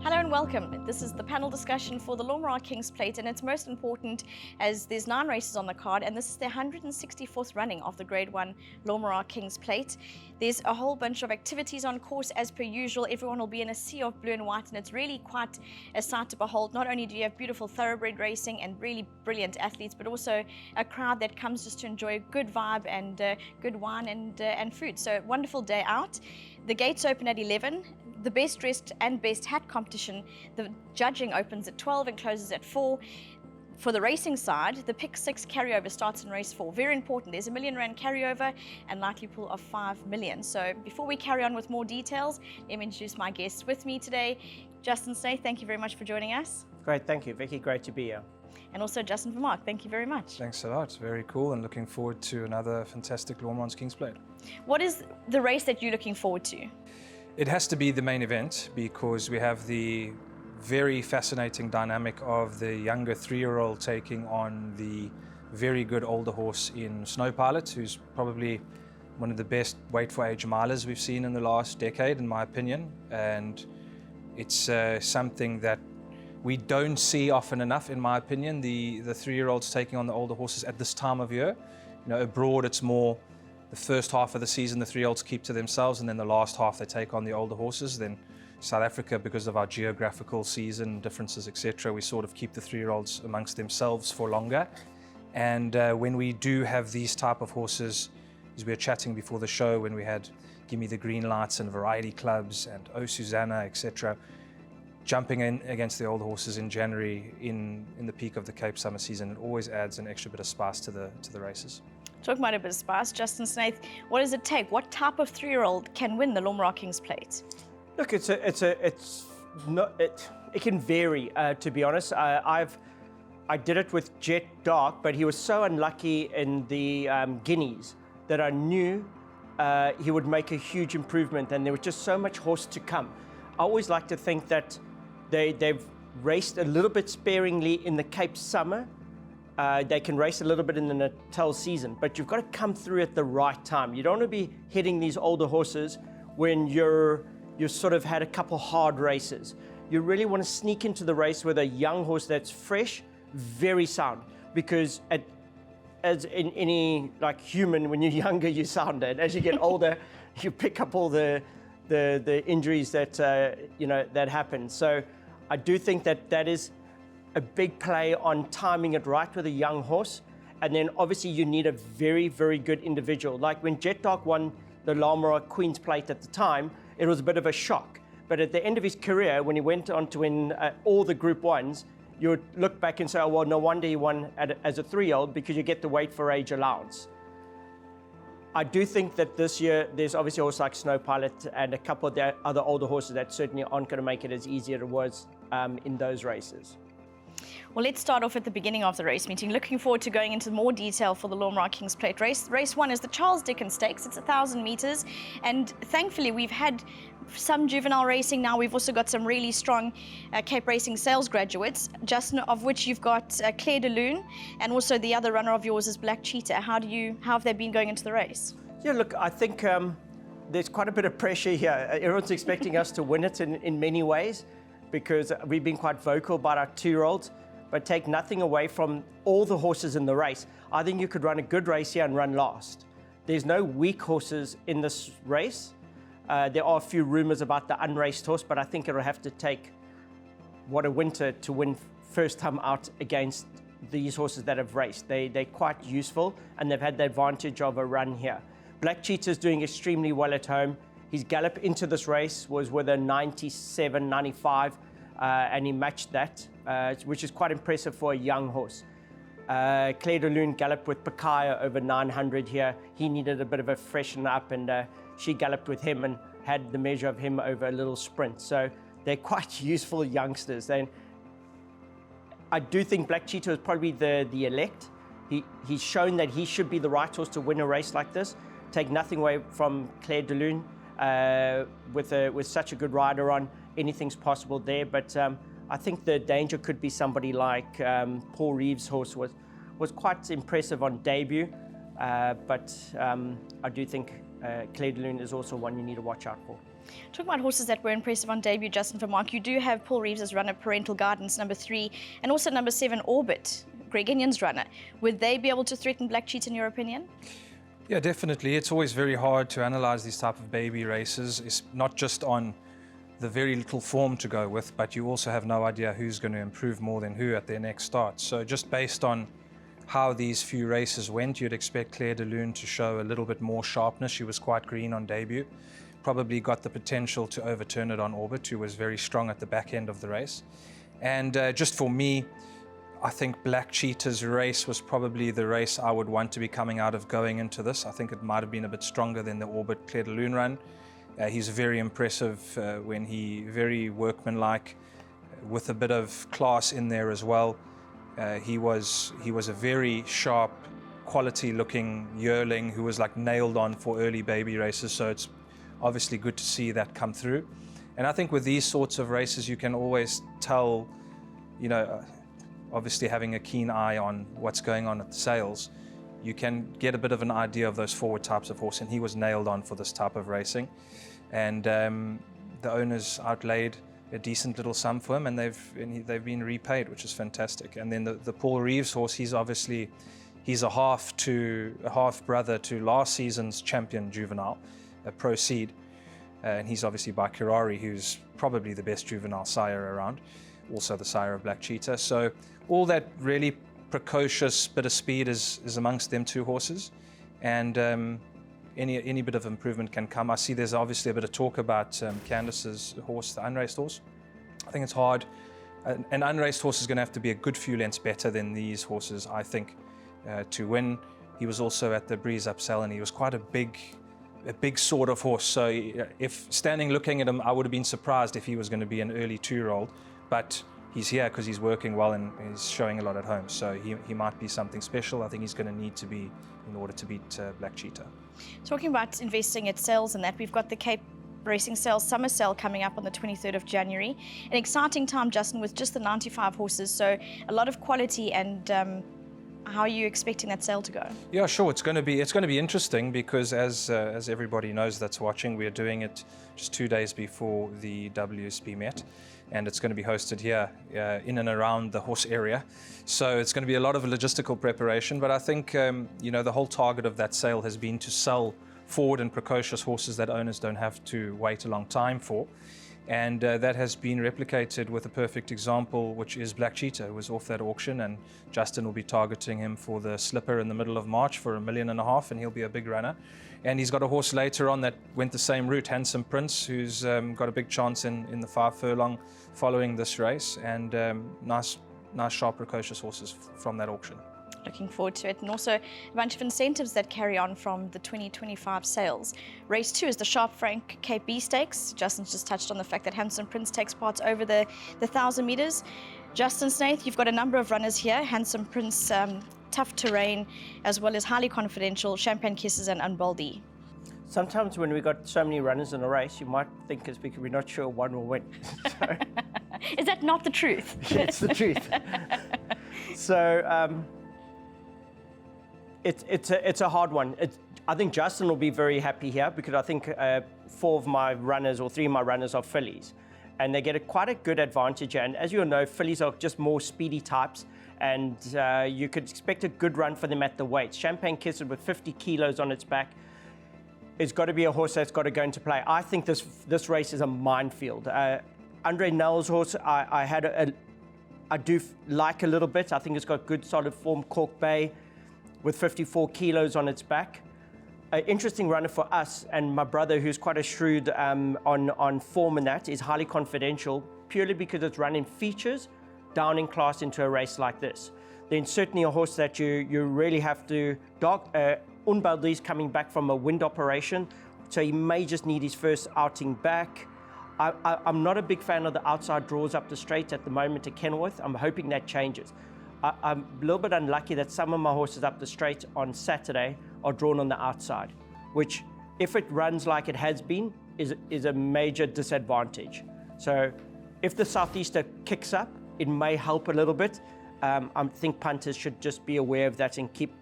Hello and welcome. This is the panel discussion for the Lormerar Kings Plate, and it's most important as there's 9 races on the card, and this is the 164th running of the Grade 1 Lormerar Kings Plate. There's a whole bunch of activities on course as per usual. Everyone will be in a sea of blue and white, and it's really quite a sight to behold. Not only do you have beautiful thoroughbred racing and really brilliant athletes, but also a crowd that comes just to enjoy a good vibe and good wine and food. So wonderful day out. The gates open at 11. The best dressed and best hat competition, the judging opens at 12 and closes at 4. For the racing side, the pick 6 carryover starts in race 4. Very important. There's a £1 million carryover and likely pool of 5 million. So before we carry on with more details, let me introduce my guests with me today. Justin Snaith, thank you very much for joining us. Great, thank you, Vicky. Great to be here. And also Justin Vermaak, thank you very much. Thanks a lot. Very cool, and looking forward to another fantastic Lormerar Kings Plate. What is the race that you're looking forward to? It has to be the main event because we have the very fascinating dynamic of the younger 3-year-old taking on the very good older horse in Snow Pilot, who's probably one of the best weight for age milers we've seen in the last decade, in my opinion. And it's something that we don't see often enough, in my opinion, the 3-year-olds taking on the older horses at this time of year. You know, abroad it's more the first half of the season the 3-year-olds keep to themselves, and then the last half they take on the older horses. Then South Africa, because of our geographical season differences, etc., we sort of keep the 3-year-olds amongst themselves for longer. And when we do have these type of horses, as we were chatting before the show, when we had Gimme the Green Lights and Variety Clubs and Oh Susanna, etc., jumping in against the older horses in January in the peak of the Cape summer season, it always adds an extra bit of spice to the races. Talking about a bit of spice, Justin Snaith, what does it take? What type of 3-year-old can win the Lormerar Kings Plate? Look, it can vary. To be honest, I did it with Jet Dark, but he was so unlucky in the Guineas that I knew he would make a huge improvement, and there was just so much horse to come. I always like to think that they've raced a little bit sparingly in the Cape summer. They can race a little bit in the Natal season, but you've got to come through at the right time. You don't want to be hitting these older horses when you've sort of had a couple hard races. You really want to sneak into the race with a young horse that's fresh, very sound, because as in any like human, when you're younger you sound it. As you get older, you pick up all the injuries that that happen. So I do think that is a big play on timing it right with a young horse. And then obviously you need a very, very good individual. Like when Jet Dark won the Lormerar Queen's Plate at the time, it was a bit of a shock. But at the end of his career, when he went on to win all the Group 1s, you would look back and say, oh, well, no wonder he won as a 3-year-old, because you get the weight for age allowance. I do think that this year, there's obviously a horse like Snow Pilot and a couple of the other older horses that certainly aren't going to make it as easy as it was in those races. Well, let's start off at the beginning of the race meeting. Looking forward to going into more detail for the Lormerar Kings Plate race. Race 1 is the Charles Dickens Stakes. It's 1,000 meters. And thankfully, we've had some juvenile racing. Now we've also got some really strong Cape Racing sales graduates, Justin, of which you've got Claire de Lune, and also the other runner of yours is Black Cheetah. How have they been going into the race? Yeah, look, I think there's quite a bit of pressure here. Everyone's expecting us to win it in many ways, because we've been quite vocal about our 2-year-olds, but take nothing away from all the horses in the race. I think you could run a good race here and run last. There's no weak horses in this race. There are a few rumors about the unraced horse, but I think it'll have to take What a Winter to win first time out against these horses that have raced. They're quite useful, and they've had the advantage of a run here. Black Cheetah's doing extremely well at home. His gallop into this race was with a 97, 95, and he matched that, which is quite impressive for a young horse. Claire de Lune galloped with Pakaya over 900 here. He needed a bit of a freshen up, and she galloped with him and had the measure of him over a little sprint. So they're quite useful youngsters. I do think Black Cheetah is probably the elect. He's shown that he should be the right horse to win a race like this. Take nothing away from Claire de Lune. With such a good rider on, anything's possible there. But I think the danger could be somebody like Paul Reeves' horse was quite impressive on debut. But I do think Claire de Lune is also one you need to watch out for. Talking about horses that were impressive on debut, Justin, for Mark, you do have Paul Reeves' runner, Parental Guidance, number 3, and also number 7, Orbit, Greg Inyan's runner. Would they be able to threaten Black Cheetah, in your opinion? Yeah, definitely. It's always very hard to analyze these type of baby races. It's not just on the very little form to go with, but you also have no idea who's going to improve more than who at their next start. So just based on how these few races went, you'd expect Claire de Lune to show a little bit more sharpness. She was quite green on debut. Probably got the potential to overturn it on Orbit, who was very strong at the back end of the race. And just for me, I think Black Cheetah's race was probably the race I would want to be coming out of going into this. I think it might have been a bit stronger than the Orbit Claire de Lune run. He's very impressive when very workmanlike, with a bit of class in there as well. He was a very sharp, quality-looking yearling who was like nailed on for early baby races. So it's obviously good to see that come through. And I think with these sorts of races, you can always tell, obviously having a keen eye on what's going on at the sales, you can get a bit of an idea of those forward types of horse, and he was nailed on for this type of racing. And the owners outlaid a decent little sum for him, and they've been repaid, which is fantastic. And then the Paul Reeves horse, he's a half brother to last season's champion juvenile, Proceed, and he's obviously by Cartier, who's probably the best juvenile sire around, also the sire of Black Cheetah. So all that really precocious bit of speed is amongst them two horses, and any bit of improvement can come. I see there's obviously a bit of talk about Candace's horse, the unraced horse. I think it's hard. An unraced horse is going to have to be a good few lengths better than these horses, I think, to win. He was also at the Breeze Upsell, and he was quite a big sort of horse. So if standing looking at him, I would have been surprised if he was going to be an early 2-year-old, but he's here because he's working well and he's showing a lot at home. So he might be something special. I think he's going to need to be in order to beat Black Cheetah. Talking about investing at sales and that, we've got the Cape Racing Sales Summer Sale coming up on the 23rd of January. An exciting time, Justin, with just the 95 horses. So a lot of quality. And how are you expecting that sale to go? Yeah, sure. It's going to be interesting because as everybody knows that's watching, we are doing it just 2 days before the WSB Met. And it's going to be hosted here in and around the horse area. So it's going to be a lot of logistical preparation, but I think the whole target of that sale has been to sell forward and precocious horses that owners don't have to wait a long time for. And that has been replicated with a perfect example, which is Black Cheetah, who was off that auction, and Justin will be targeting him for the slipper in the middle of March for $1.5 million, and he'll be a big runner. And he's got a horse later on that went the same route, Handsome Prince, who's got a big chance in the 5 furlong following this race, and nice, sharp, precocious horses from that auction. Looking forward to it. And also a bunch of incentives that carry on from the 2025 sales. Race 2 is the Sharp Frank Cape B Stakes. Justin's just touched on the fact that Handsome Prince takes part over the 1,000 metres. Justin Snaith, you've got a number of runners here. Handsome Prince, Tough Terrain, as well as Highly Confidential, Champagne Kisses and Unboldy. Sometimes when we've got so many runners in a race, you might think it's because we're not sure one will win. So, is that not the truth? It's the truth. So it's a hard one. I think Justin will be very happy here because I think 4 of my runners or 3 of my runners are fillies, and they get quite a good advantage. And as you all know, fillies are just more speedy types, and you could expect a good run for them at the weights. Champagne Kisses with 50 kilos on its back, it's got to be a horse that's got to go into play. I think this race is a minefield. Andre Nell's horse, I do like a little bit. I think it's got good solid form. Cork Bay with 54 kilos on its back. An interesting runner for us and my brother, who's quite a shrewd on form in that, is Highly Confidential, purely because it's running features down in class into a race like this. Then certainly a horse that you really have to Unbaldi's coming back from a wind operation, so he may just need his first outing back. I'm not a big fan of the outside draws up the straight at the moment at Kenilworth. I'm hoping that changes. I'm a little bit unlucky that some of my horses up the straight on Saturday are drawn on the outside, which, if it runs like it has been, is a major disadvantage. So if the Southeaster kicks up, it may help a little bit. I think punters should just be aware of that and keep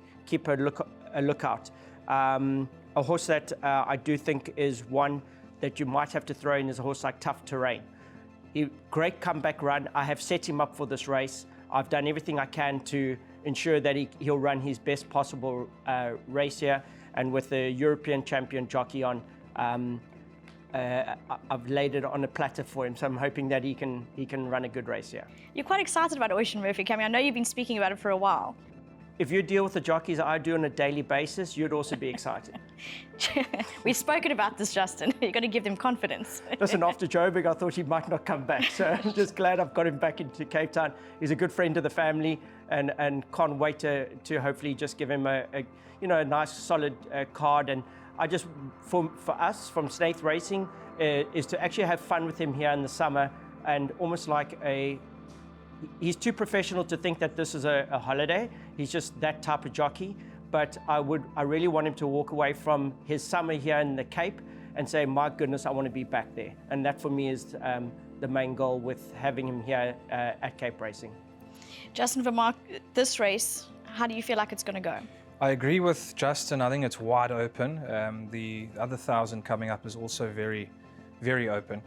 a lookout. A horse that I do think is one that you might have to throw in is a horse like Tough Terrain. Great comeback run. I have set him up for this race. I've done everything I can to ensure that he'll run his best possible race here. And with the European champion jockey on, I've laid it on a platter for him. So I'm hoping that he can run a good race here. You're quite excited about Ocean Murphy coming. I know you've been speaking about it for a while. If you deal with the jockeys I do on a daily basis, you'd also be excited. We've spoken about this, Justin. You've got to give them confidence. Listen, after Joburg, I thought he might not come back. So I'm just glad I've got him back into Cape Town. He's a good friend of the family, and can't wait to hopefully just give him a nice solid card. And I just, for us from Snaith Racing, is to actually have fun with him here in the summer, and almost like he's too professional to think that this is a holiday. He's just that type of jockey. But I really want him to walk away from his summer here in the Cape and say, my goodness, I want to be back there. And that for me is the main goal with having him here at Cape Racing. Justin Vermaak, this race, how do you feel like it's going to go? I agree with Justin. I think it's wide open. The other 1,000 coming up is also very, very open.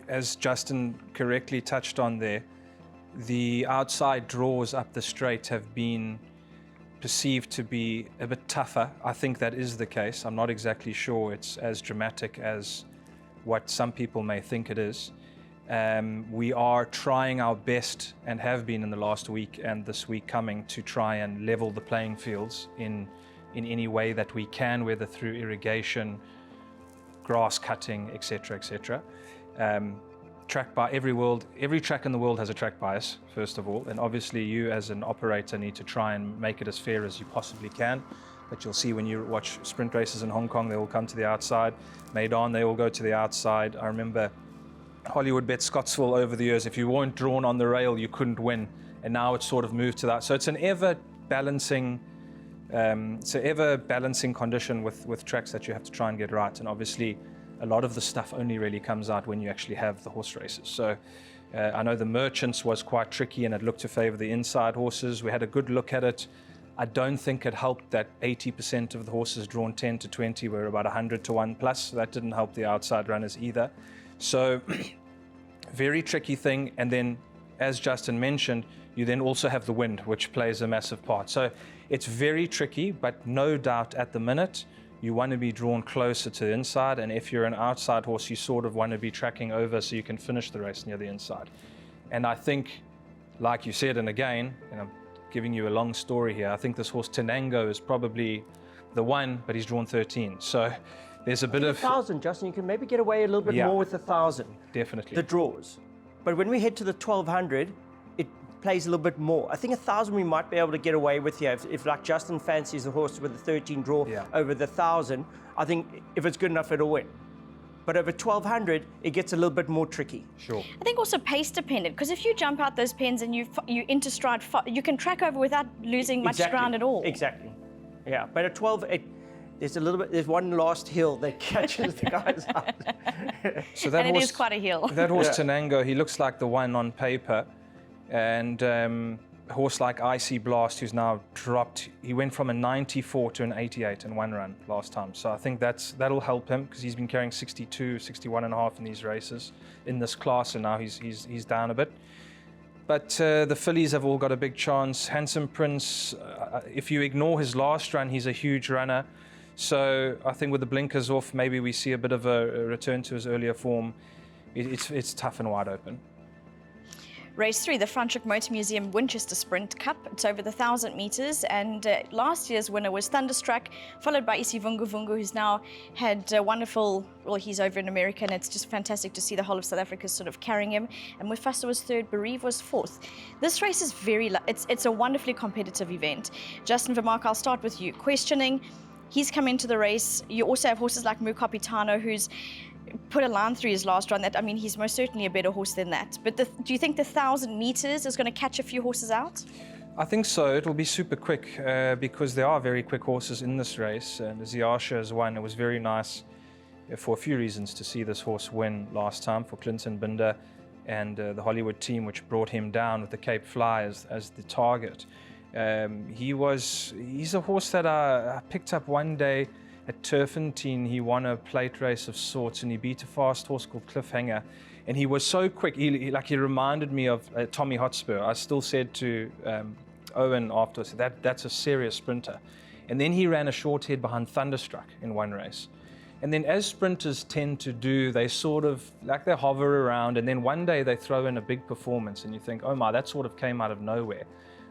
As Justin correctly touched on there, the outside draws up the straight have been perceived to be a bit tougher. I think that is the case. I'm not exactly sure it's as dramatic as what some people may think it is. We are trying our best, and have been in the last week and this week coming, to try and level the playing fields in any way that we can, whether through irrigation, grass cutting, etc., etc. Every track in the world has a track bias, first of all, and obviously you as an operator need to try and make it as fair as you possibly can. But you'll see when you watch sprint races in Hong Kong, they all come to the outside. Maidan, they all go to the outside. I remember Hollywoodbets Scottsville over the years, if you weren't drawn on the rail, you couldn't win. And now it's sort of moved to that. So it's an ever-balancing condition with tracks that you have to try and get right. And obviously, a lot of the stuff only really comes out when you actually have the horse races. So I know the Merchants was quite tricky, and it looked to favour the inside horses. We had a good look at it. I don't think it helped that 80% of the horses drawn 10 to 20 were about 100 to 1 plus. So that didn't help the outside runners either. So very tricky thing. And then, as Justin mentioned, you then also have the wind, which plays a massive part. So it's very tricky, but no doubt at the minute, you want to be drawn closer to the inside, and if you're an outside horse, you sort of want to be tracking over so you can finish the race near the inside. And I think, like you said, and again, I'm giving you a long story here, I think this horse Tenango is probably the one, but he's drawn 13. So there's a bit of 1,000, Justin, you can maybe get away a little bit more with 1,000. Definitely. The draws. But when we head to the 1,200, it plays a little bit more. I think 1,000 we might be able to get away with here. If like Justin fancies the horse with a 13 draw over the 1,000, I think if it's good enough, it'll win. But over 1,200, it gets a little bit more tricky. Sure. I think also pace dependent, because if you jump out those pens and you into stride, you can track over without losing much ground at all. Exactly. Yeah. But at 12, there's one last hill that catches the guys out. So that and horse, it is quite a hill. That horse Tenango, he looks like the one on paper. And a horse like Icy Blast, who's now dropped, he went from a 94 to an 88 in one run last time. So I think that'll help him, because he's been carrying 62, 61 and a half in these races in this class, and now he's down a bit. But the fillies have all got a big chance. Handsome Prince, if you ignore his last run, he's a huge runner. So I think with the blinkers off, maybe we see a bit of a return to his earlier form. It's tough and wide open. Race 3, the Franschhoek Motor Museum Winchester Sprint Cup. It's over the 1,000 meters, and last year's winner was Thunderstruck, followed by Isi Vungu Vungu, who's now had a wonderful, well, he's over in America, and it's just fantastic to see the whole of South Africa sort of carrying him. And Mufasa was third, Bereave was fourth. This race is it's a wonderfully competitive event. Justin Vermaak, I'll start with you. Questioning, he's come into the race. You also have horses like Mukapitano, who's put a line through his last run. He's most certainly a better horse than that. But do you think the 1,000 meters is going to catch a few horses out? I think so. It will be super quick because there are very quick horses in this race. And Ziasha is one. It was very nice for a few reasons to see this horse win last time for Clinton Binder and the Hollywood team, which brought him down with the Cape Fly as the target. He's a horse that I picked up one day at Turfentine, he won a plate race of sorts, and he beat a fast horse called Cliffhanger. And he was so quick, he reminded me of Tommy Hotspur. I still said to Owen afterwards, that's a serious sprinter. And then he ran a short head behind Thunderstruck in one race. And then as sprinters tend to do, they sort of, they hover around, and then one day they throw in a big performance, and you think, oh my, that sort of came out of nowhere.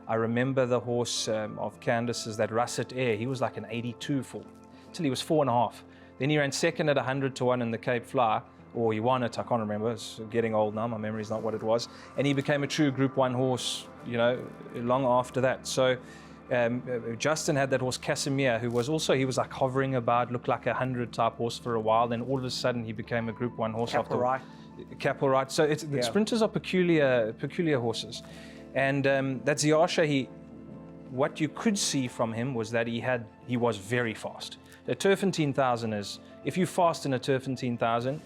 I remember the horse of Candace's, that Russet Air, he was like an 82 till he was 4.5. Then he ran second at 100-1 in the Cape Fly, or he won it, I can't remember, it's getting old now, my memory's not what it was. And he became a true Group 1 horse, long after that. So Justin had that horse Casimir, who was also, he was like hovering about, looked like a 100 type horse for a while, then all of a sudden he became a Group 1 horse after Capel Right. So the sprinters are peculiar horses. And that Ziasha, what you could see from him was that he was very fast. The Turfentine 1000 is, if you fast in a Turfentine 1000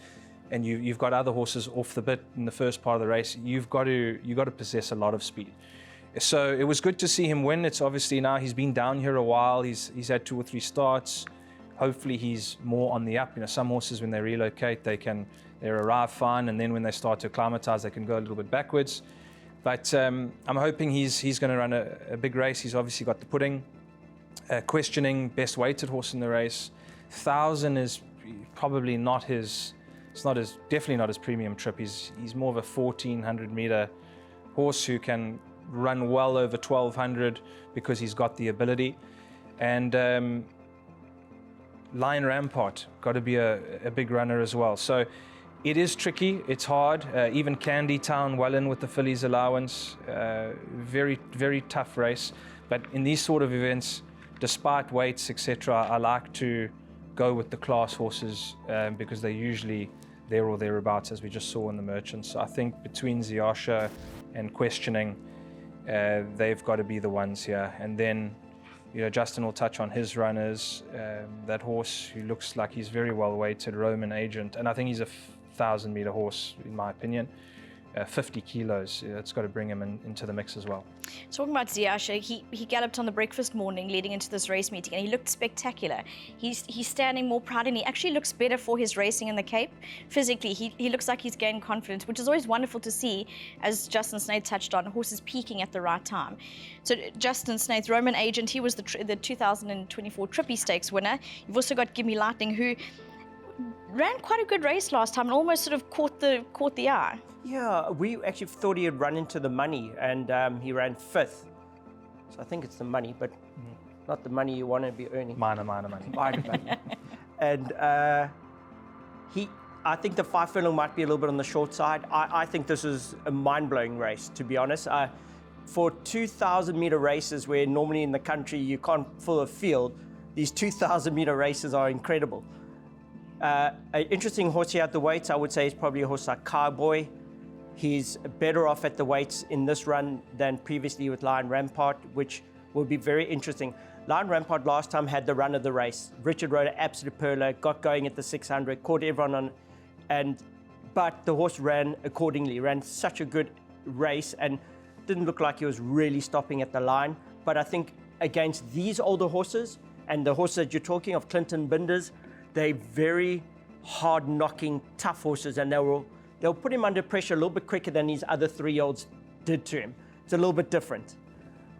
and you've got other horses off the bit in the first part of the race, you've got to possess a lot of speed. So it was good to see him win. It's obviously now he's been down here a while. He's had 2 or 3 starts. Hopefully he's more on the up. Some horses when they relocate they arrive fine, and then when they start to acclimatize they can go a little bit backwards. But I'm hoping he's going to run a big race. He's obviously got the pudding. Questioning, best weighted horse in the race. 1000 is probably not his. Definitely not his premium trip. He's more of a 1400 meter horse who can run well over 1200 because he's got the ability. And Lion Rampart got to be a big runner as well. So it is tricky, it's hard. Even Candy Town well in with the fillies allowance. Very, very tough race. But in these sort of events, despite weights, etc., I like to go with the class horses because they're usually there or thereabouts, as we just saw in the Merchants. So I think between Ziasha and Questioning, they've got to be the ones here. And then, Justin will touch on his runners. That horse who looks like he's very well weighted, Roman Agent, and I think he's a 1,000 meter horse in my opinion. 50 kilos, it's got to bring him into the mix as well. Talking about Ziasha, he galloped on the breakfast morning leading into this race meeting, and he looked spectacular. He's standing more proud, and he actually looks better for his racing in the Cape. Physically, he looks like he's gained confidence, which is always wonderful to see, as Justin Snaith touched on, horses peaking at the right time. So Justin Snaith, Roman Agent, he was the 2024 Trippy Stakes winner. You've also got Gimme Lightning, who ran quite a good race last time and almost sort of caught the eye. Yeah, we actually thought he had run into the money, and he ran 5th. So I think it's the money, but not the money you want to be earning. Minor money. Minor money. And I think the 5 furlong might be a little bit on the short side. I think this is a mind-blowing race, to be honest. For 2,000 meter races, where normally in the country you can't fill a field, these 2,000 meter races are incredible. An interesting horse here at the weights, I would say, is probably a horse like Cowboy. He's better off at the weights in this run than previously with Lion Rampart, which will be very interesting. Lion Rampart last time had the run of the race. Richard rode an absolute perler, got going at the 600, caught everyone on, but the horse ran accordingly, ran such a good race and didn't look like he was really stopping at the line. But I think against these older horses and the horses that you're talking of, Clinton Binders, they're very hard-knocking, tough horses, and they'll put him under pressure a little bit quicker than these other 3-year-olds did to him. It's a little bit different.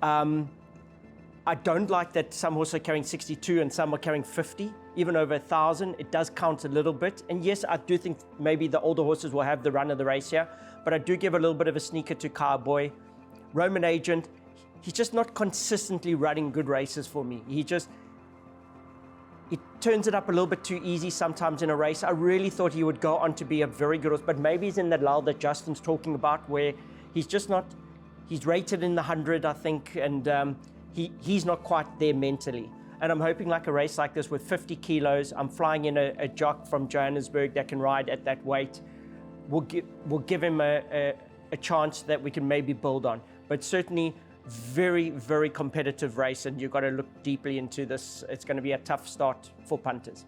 I don't like that some horses are carrying 62 and some are carrying 50, even over 1,000. It does count a little bit. And yes, I do think maybe the older horses will have the run of the race here, but I do give a little bit of a sneaker to Cowboy. Roman Agent, he's just not consistently running good races for me. He turns it up a little bit too easy sometimes in a race. I really thought he would go on to be a very good horse, but maybe he's in that lull that Justin's talking about, where he's just not, he's rated in the 100, I think, and he's not quite there mentally. And I'm hoping like a race like this with 50 kilos, I'm flying in a jock from Johannesburg that can ride at that weight, will give him a chance that we can maybe build on. But certainly, very, very competitive race, and you've got to look deeply into this. It's going to be a tough start for punters.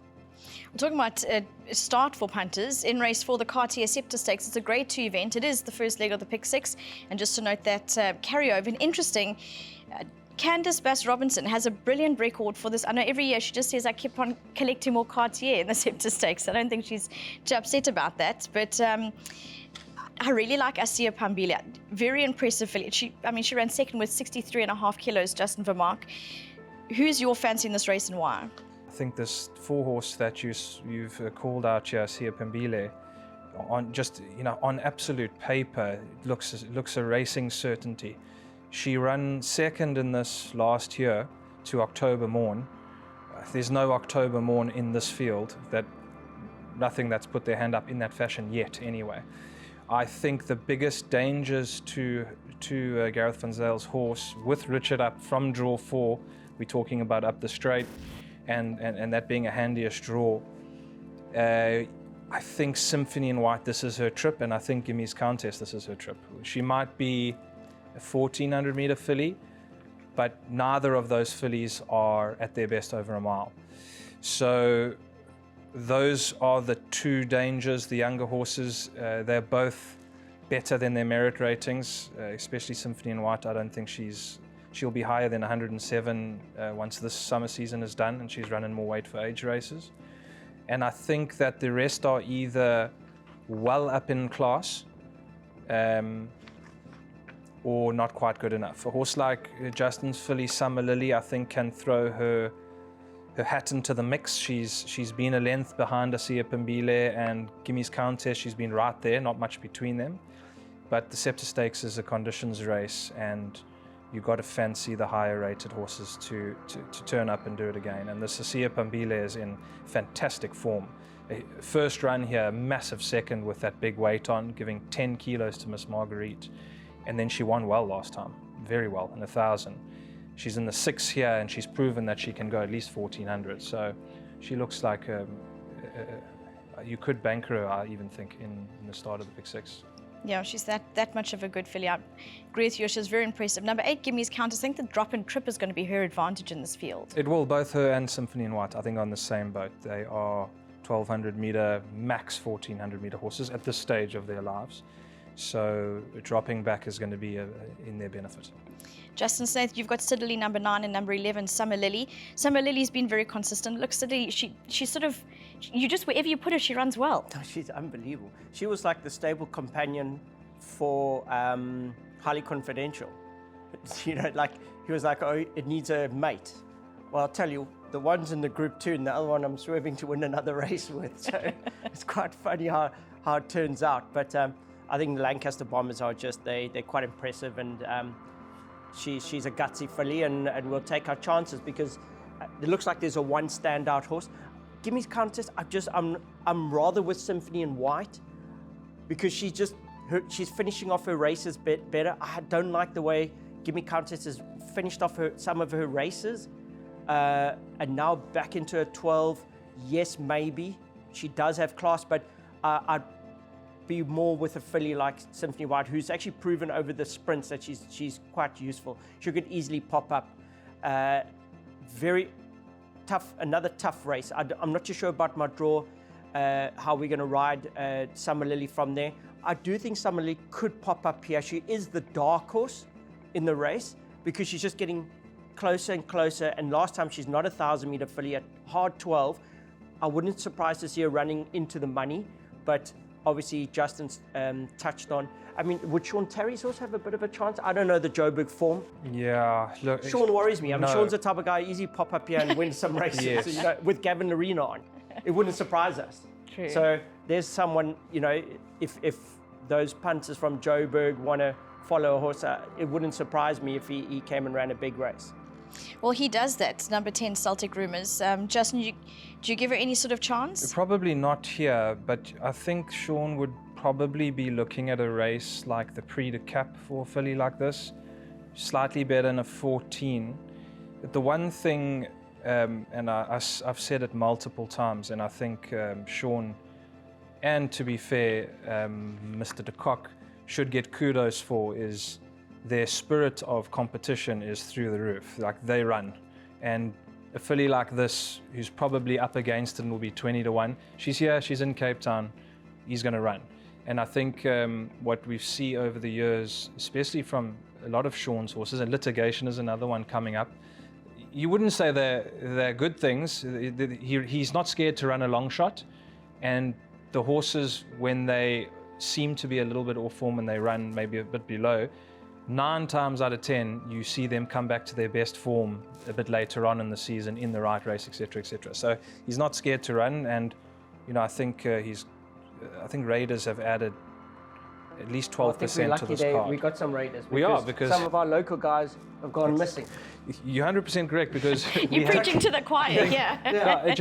We're talking about a start for punters in race 4, the Cartier Sceptre Stakes. It's a Grade 2 event. It is the first leg of the Pick 6. And just to note that carryover, an interesting Candice Bass-Robinson has a brilliant record for this. I know every year she just says, I keep on collecting more Cartier in the Sceptre Stakes. I don't think she's too upset about that. But I really like Asia Pambila. Very impressive filly. She ran second with 63.5 kilos, Justin Vermaak. Who's your fancy in this race and why? I think this 4-horse that you've called out here, Asia Pambila, on absolute paper, it looks a racing certainty. She ran second in this last year to October Morn. There's no October Morn in this field, nothing that's put their hand up in that fashion yet anyway. I think the biggest dangers to Gareth van Zyl's horse, with Richard up from draw 4, we're talking about up the straight, and that being a handiest draw. I think Symphony in White, this is her trip, and I think Gimmy's Countess, this is her trip. She might be a 1,400 meter filly, but neither of those fillies are at their best over a mile. So those are the two dangers. The younger horses, they're both better than their merit ratings, especially Symphony in White. I don't think she'll be higher than 107 once this summer season is done, and she's running more weight for age races. And I think that the rest are either well up in class or not quite good enough. A horse like Justin's filly, Summer Lily, I think can throw her hat into the mix. She's been a length behind Asia Pambila and Gimmy's Countess. She's been right there, not much between them. But the Sceptre Stakes is a conditions race, and you've got to fancy the higher rated horses to turn up and do it again. And this Asia Pambila is in fantastic form. First run here, massive second with that big weight on, giving 10 kilos to Miss Marguerite. And then she won well last time, very well, in 1,000. She's in the 6 here, and she's proven that she can go at least 1,400. So she looks like you could bank her, I even think, in the start of the Big Six. Yeah, she's that much of a good filly. I agree with you. She's very impressive. Number 8, Gimmy's Countess. I think the drop and trip is going to be her advantage in this field. It will. Both her and Symphony in White, I think, are on the same boat. They are 1,200 meter, max 1,400 meter horses at this stage of their lives. So dropping back is going to be in their benefit. Justin Snaith, you've got Siddeley number 9 and number 11, Summer Lily. Summer Lily's been very consistent. Look, Siddeley, she's sort of, you just, wherever you put her, she runs well. Oh, she's unbelievable. She was like the stable companion for Highly Confidential. You know, like, he was like, oh, it needs a mate. Well, I'll tell you, the one's in the group 2 and the other one I'm swerving to win another race with. So it's quite funny how it turns out. But I think the Lancaster Bombers are just, they're quite impressive, and she's a gutsy filly, and we'll take our chances because it looks like there's a one standout horse. Gimmy's Countess, I'm rather with Symphony in White because she's finishing off her races better. I don't like the way Gimme Countess has finished off some of her races, and now back into a 12. Yes, maybe she does have class, but I'd be more with a filly like Symphony White, who's actually proven over the sprints that she's quite useful. She could easily pop up. Very tough, another tough race. I'm not too sure about my draw, how we're going to ride Summer Lily from there. I do think Summer Lily could pop up here. She is the dark horse in the race because she's just getting closer and closer. And last time she's not a 1,000 meter filly at hard 12. I wouldn't surprise to see her running into the money, but obviously Justin's touched on. I mean, would Sean Terry's horse have a bit of a chance? I don't know the Joburg form. Yeah, look. Sean worries me. I mean, no. Sean's the type of guy, easy pop up here and win some races. Yes. So, you know, with Gavin Arena on, it wouldn't surprise us. True. So there's someone, you know, if those punters from Joburg want to follow a horse, it wouldn't surprise me if he came and ran a big race. Well, he does that. Number 10, Celtic Rumours. Justin, do you give her any sort of chance? Probably not here, but I think Sean would probably be looking at a race like the Prix de Cap for a filly like this. Slightly better than a 14. But the one thing, and I've said it multiple times, and I think Sean, and to be fair, Mr. de Kock should get kudos for, is their spirit of competition is through the roof. Like, they run. And a filly like this, who's probably up against it and will be 20 to 1, she's here, she's in Cape Town, he's going to run. And I think what we see over the years, especially from a lot of Sean's horses, and Litigation is another one coming up. You wouldn't say they're good things. He's not scared to run a long shot, and the horses, when they seem to be a little bit off form and they run maybe a bit below, 9 times out of 10 you see them come back to their best form a bit later on in the season in the right race, etc., etc. So he's not scared to run, and I think Raiders have added at least 12% to this card. We got some Raiders. We are, because some of our local guys have gone missing. You're 100% correct, because You're preaching to the choir, yeah.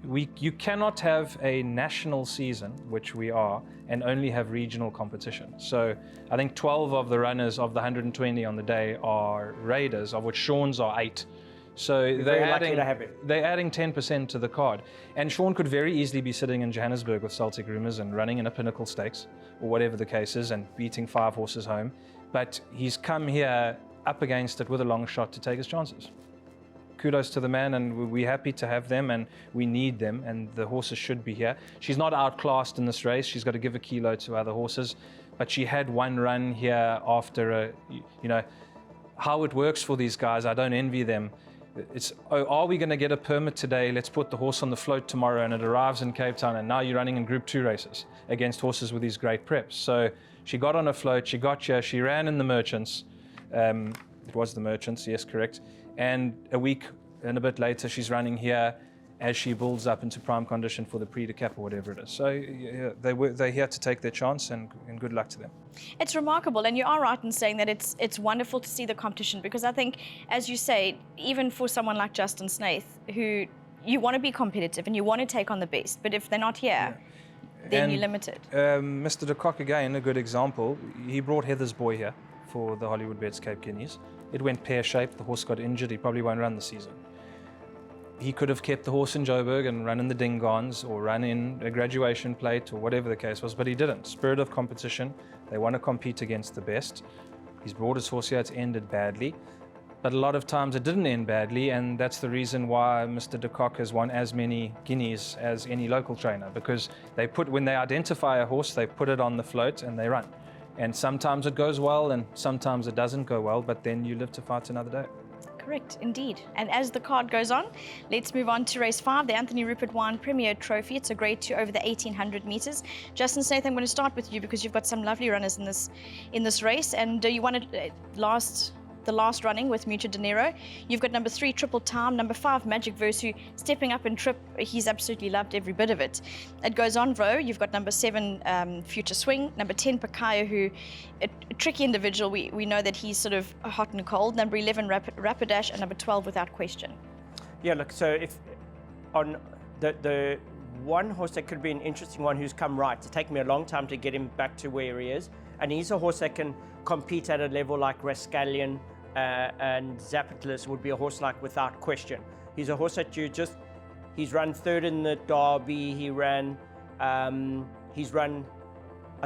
You cannot have a national season, which we are, and only have regional competition. So I think 12 of the runners of the 120 on the day are Raiders, of which Sean's are 8. So they're adding 10% to the card. And Sean could very easily be sitting in Johannesburg with Celtic Rumours and running in a Pinnacle Stakes, or whatever the case is, and beating 5 horses home. But he's come here up against it with a long shot to take his chances. Kudos to the man, and we're happy to have them, and we need them, and the horses should be here. She's not outclassed in this race. She's got to give a kilo to other horses, but she had one run here after how it works for these guys. I don't envy them. It's, are we going to get a permit today? Let's put the horse on the float tomorrow, and it arrives in Cape Town, and now you're running in Group 2 races against horses with these great preps. So she got on a float, she got here, she ran in the Merchants. It was the Merchants, yes, correct. And a week and a bit later, she's running here as she builds up into prime condition for the Prix de Cap or whatever it is. So yeah, they're here to take their chance, and good luck to them. It's remarkable, and you are right in saying that it's wonderful to see the competition, because I think, as you say, even for someone like Justin Snaith, who you want to be competitive and you want to take on the best, but if they're not here, then you're limited. Mr. de Kock, again, a good example. He brought Heather's Boy here for the Hollywoodbets Cape Guineas. It went pear-shaped, the horse got injured, he probably won't run the season. He could have kept the horse in Joburg and run in the Dingons or run in a graduation plate or whatever the case was, but he didn't. Spirit of competition, they want to compete against the best. He's brought his horse here, it's ended badly. But a lot of times it didn't end badly, and that's the reason why Mr. de Kock has won as many guineas as any local trainer, because when they identify a horse, they put it on the float and they run. And sometimes it goes well and sometimes it doesn't go well, but then you live to fight another day. Correct, indeed. And as the card goes on, let's move on to race 5, the Anthony Rupert Wine Premier Trophy. It's a grade 2 over the 1800 meters. Justin Snaith, I'm going to start with you because you've got some lovely runners in this race, and you won it the last running with Mucha Dinero. You've got number 3, Triple Time, number 5, Magic Verse, who stepping up in trip, he's absolutely loved every bit of it. It goes on, Vro. You've got number 7, Future Swing, number 10, Pakaya, who a tricky individual. We know that he's sort of hot and cold. Number 11, Rapidash, and number 12, Without Question. Yeah, look, so if on the one horse that could be an interesting one who's come right, it's taken me a long time to get him back to where he is, and he's a horse that can compete at a level like Rascallion and Zapatlis would be a horse like Without Question. He's a horse that he's run 3rd in the Derby, he's run, I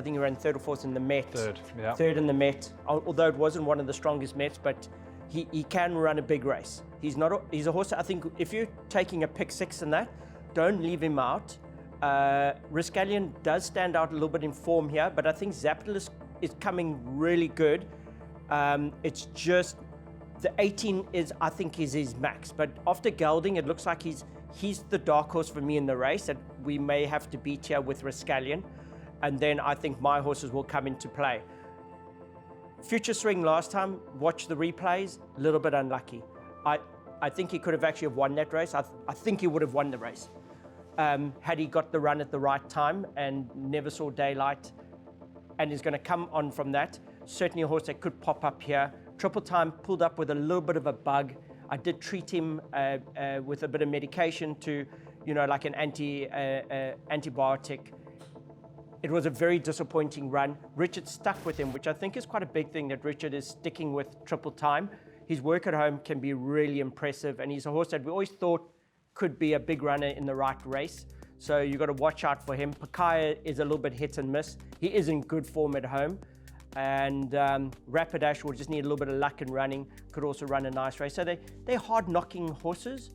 think he ran 3rd or 4th in the Met. 3rd, yeah. 3rd in the Met, although it wasn't one of the strongest Mets, but he can run a big race. He's a horse, I think, if you're taking a pick 6 in that, don't leave him out. Rascallion does stand out a little bit in form here, but I think Zapatlis is coming really good. It's just the 18 I think is his max, but after gelding it looks like he's the dark horse for me in the race that we may have to beat here with Rascallion, and then I think my horses will come into play. Future Swing last time, watch the replays, a little bit unlucky. I think he could have actually won that race. I think he would have won the race had he got the run at the right time and never saw daylight, and is going to come on from that. Certainly a horse that could pop up here. Triple Time pulled up with a little bit of a bug. I did treat him with a bit of medication to, like an antibiotic. It was a very disappointing run. Richard stuck with him, which I think is quite a big thing, that Richard is sticking with Triple Time. His work at home can be really impressive, and he's a horse that we always thought could be a big runner in the right race. So you've got to watch out for him. Pakaya is a little bit hit and miss. He is in good form at home. And Rapidash will just need a little bit of luck in running, could also run a nice race. So they're hard-knocking horses.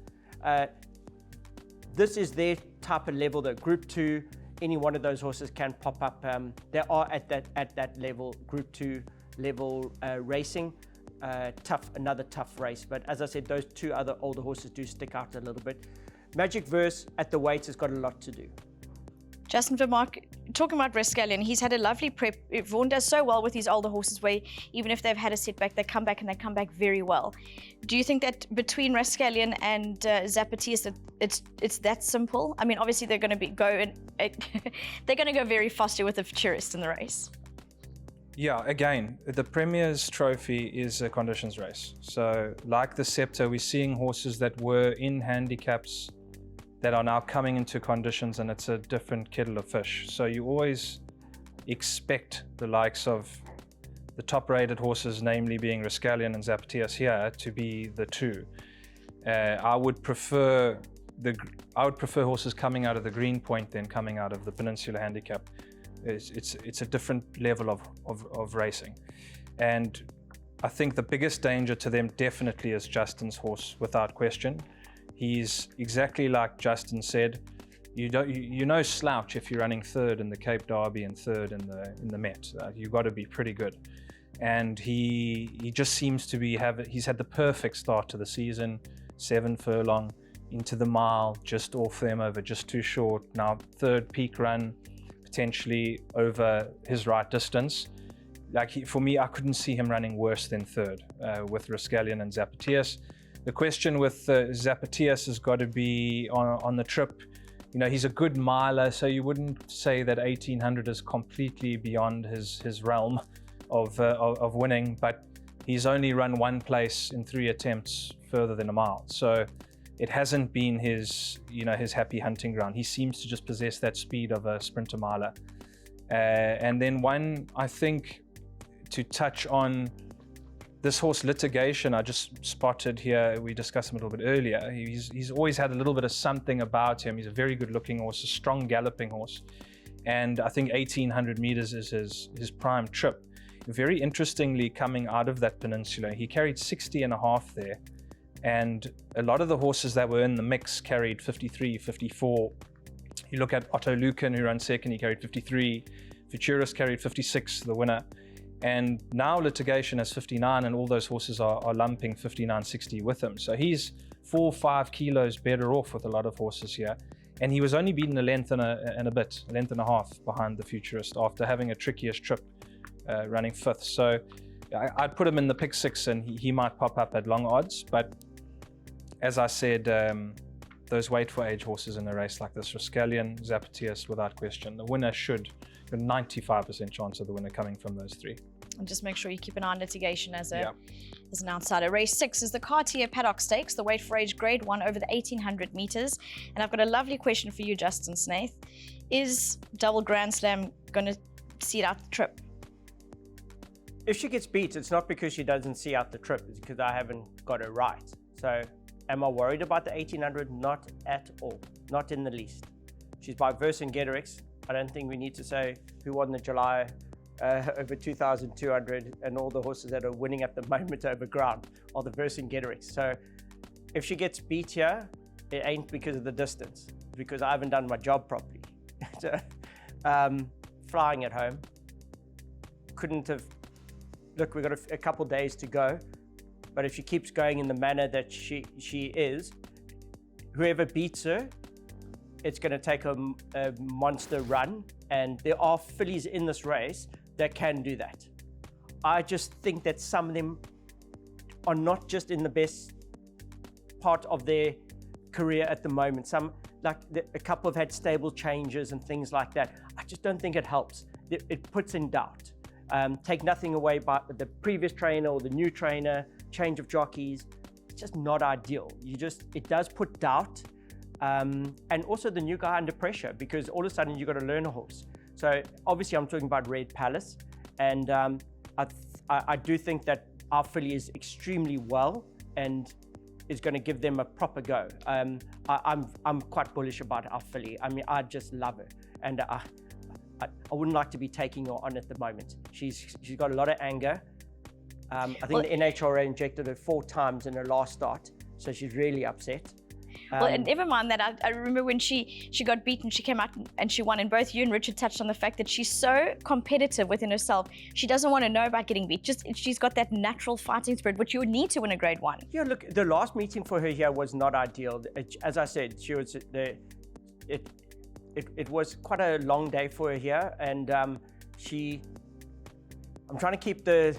This is their type of level, that Group 2, any one of those horses can pop up. They are at that level, Group 2 level racing. Another tough race. But as I said, those two other older horses do stick out a little bit. Magic Verse at the weights has got a lot to do. Justin Vermaak, talking about Rascallion, he's had a lovely prep. Vaughan does so well with these older horses where even if they've had a setback, they come back and they come back very well. Do you think that between Rascallion and Zapatillas that it's that simple? I mean, obviously they're going to they're going to go very faster with the Futurist in the race. Yeah, again, the Premier's Trophy is a conditions race. So like the Sceptre, we're seeing horses that were in handicaps that are now coming into conditions, and it's a different kettle of fish. So you always expect the likes of the top-rated horses, namely being Rascallion and Zapatillas here, to be the two. I would prefer horses coming out of the Green Point than coming out of the Peninsula Handicap. It's a different level of racing, and I think the biggest danger to them definitely is Justin's horse, without question. He's exactly like Justin said. You know slouch if you're running third in the Cape Derby and third in the Met. You've got to be pretty good, and he just seems to be he's had the perfect start to the season. 7 furlong into the mile, just off them over, just too short. Now third peak run, potentially over his right distance. For me, I couldn't see him running worse than third with Rascallion and Zapatillas. The question with Zapatillas has got to be on the trip. You know, he's a good miler, so you wouldn't say that 1800 is completely beyond his realm of winning, but he's only run one place in 3 attempts further than a mile. So it hasn't been his happy hunting ground. He seems to just possess that speed of a sprinter miler. And then one, I think, to touch on this horse Litigation, I just spotted here, we discussed him a little bit earlier. He's always had a little bit of something about him. He's a very good looking horse, a strong galloping horse. And I think 1800 meters is his prime trip. Very interestingly, coming out of that peninsula, he carried 60.5 there. And a lot of the horses that were in the mix carried 53, 54. You look at Otto Lucan, who ran second, he carried 53. Futurist carried 56, the winner. And now Litigation has 59, and all those horses are lumping 59, 60 with him. So he's 4 or 5 kilos better off with a lot of horses here. And he was only beaten a length and a length and a half behind the Futurist after having a trickiest trip running 5th. So I'd put him in the pick 6, and he might pop up at long odds. But as I said, those weight for age horses in a race like this, Rascallion, Zapatillas, without question. The winner should, a 95% chance of the winner coming from those 3. And just make sure you keep an eye on Litigation as an outsider. Race 6 is the Cartier Paddock Stakes, the weight for age grade 1 over the 1800 meters. And I've got a lovely question for you, Justin Snaith. Is Double Grand Slam going to see it out the trip? If she gets beat, it's not because she doesn't see out the trip, it's because I haven't got it right. So am I worried about the 1800? Not at all, not in the least. She's by Vercingetorix. I don't think we need to say who won the July over 2,200, and all the horses that are winning at the moment over ground are the Vercingetorix. So if she gets beat here, it ain't because of the distance, it's because I haven't done my job properly. So, flying at home, couldn't have, look, we've got a couple days to go, but if she keeps going in the manner that she is, whoever beats her, it's going to take a monster run, and there are fillies in this race that can do that. I just think that some of them are not just in the best part of their career at the moment. Some, a couple have had stable changes and things like that. I just don't think it helps. It puts in doubt. Take nothing away by the previous trainer or the new trainer, change of jockeys. It's just not ideal. It does put doubt. And also the new guy under pressure, because all of a sudden you've got to learn a horse. So obviously I'm talking about Red Palace, and I do think that our filly is extremely well and is going to give them a proper go. I'm quite bullish about our filly. I mean, I just love her, and I wouldn't like to be taking her on at the moment. She's got a lot of anger. I think the NHRA injected her 4 times in her last start, so she's really upset. Well, and never mind that. I remember when she got beaten, she came out and she won. And both you and Richard touched on the fact that she's so competitive within herself. She doesn't want to know about getting beat. She's got that natural fighting spirit, which you would need to win a Grade 1. Yeah, look, the last meeting for her here was not ideal. As I said, she was it was quite a long day for her here, and I'm trying to keep the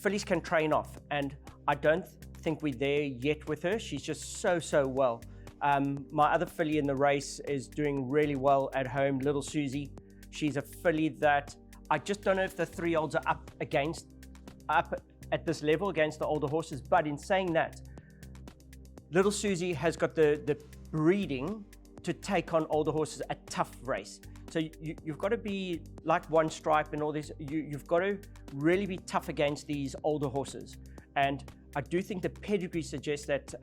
fillies can train off, and I don't think we're there yet with her. She's just so well. My other filly in the race is doing really well at home, Little Susie. She's a filly that I just don't know if the 3-year-olds are up at this level against the older horses. But in saying that, Little Susie has got the breeding to take on older horses at tough race. So you've got to be like One Stripe and all this. You've got to really be tough against these older horses. And I do think the pedigree suggests that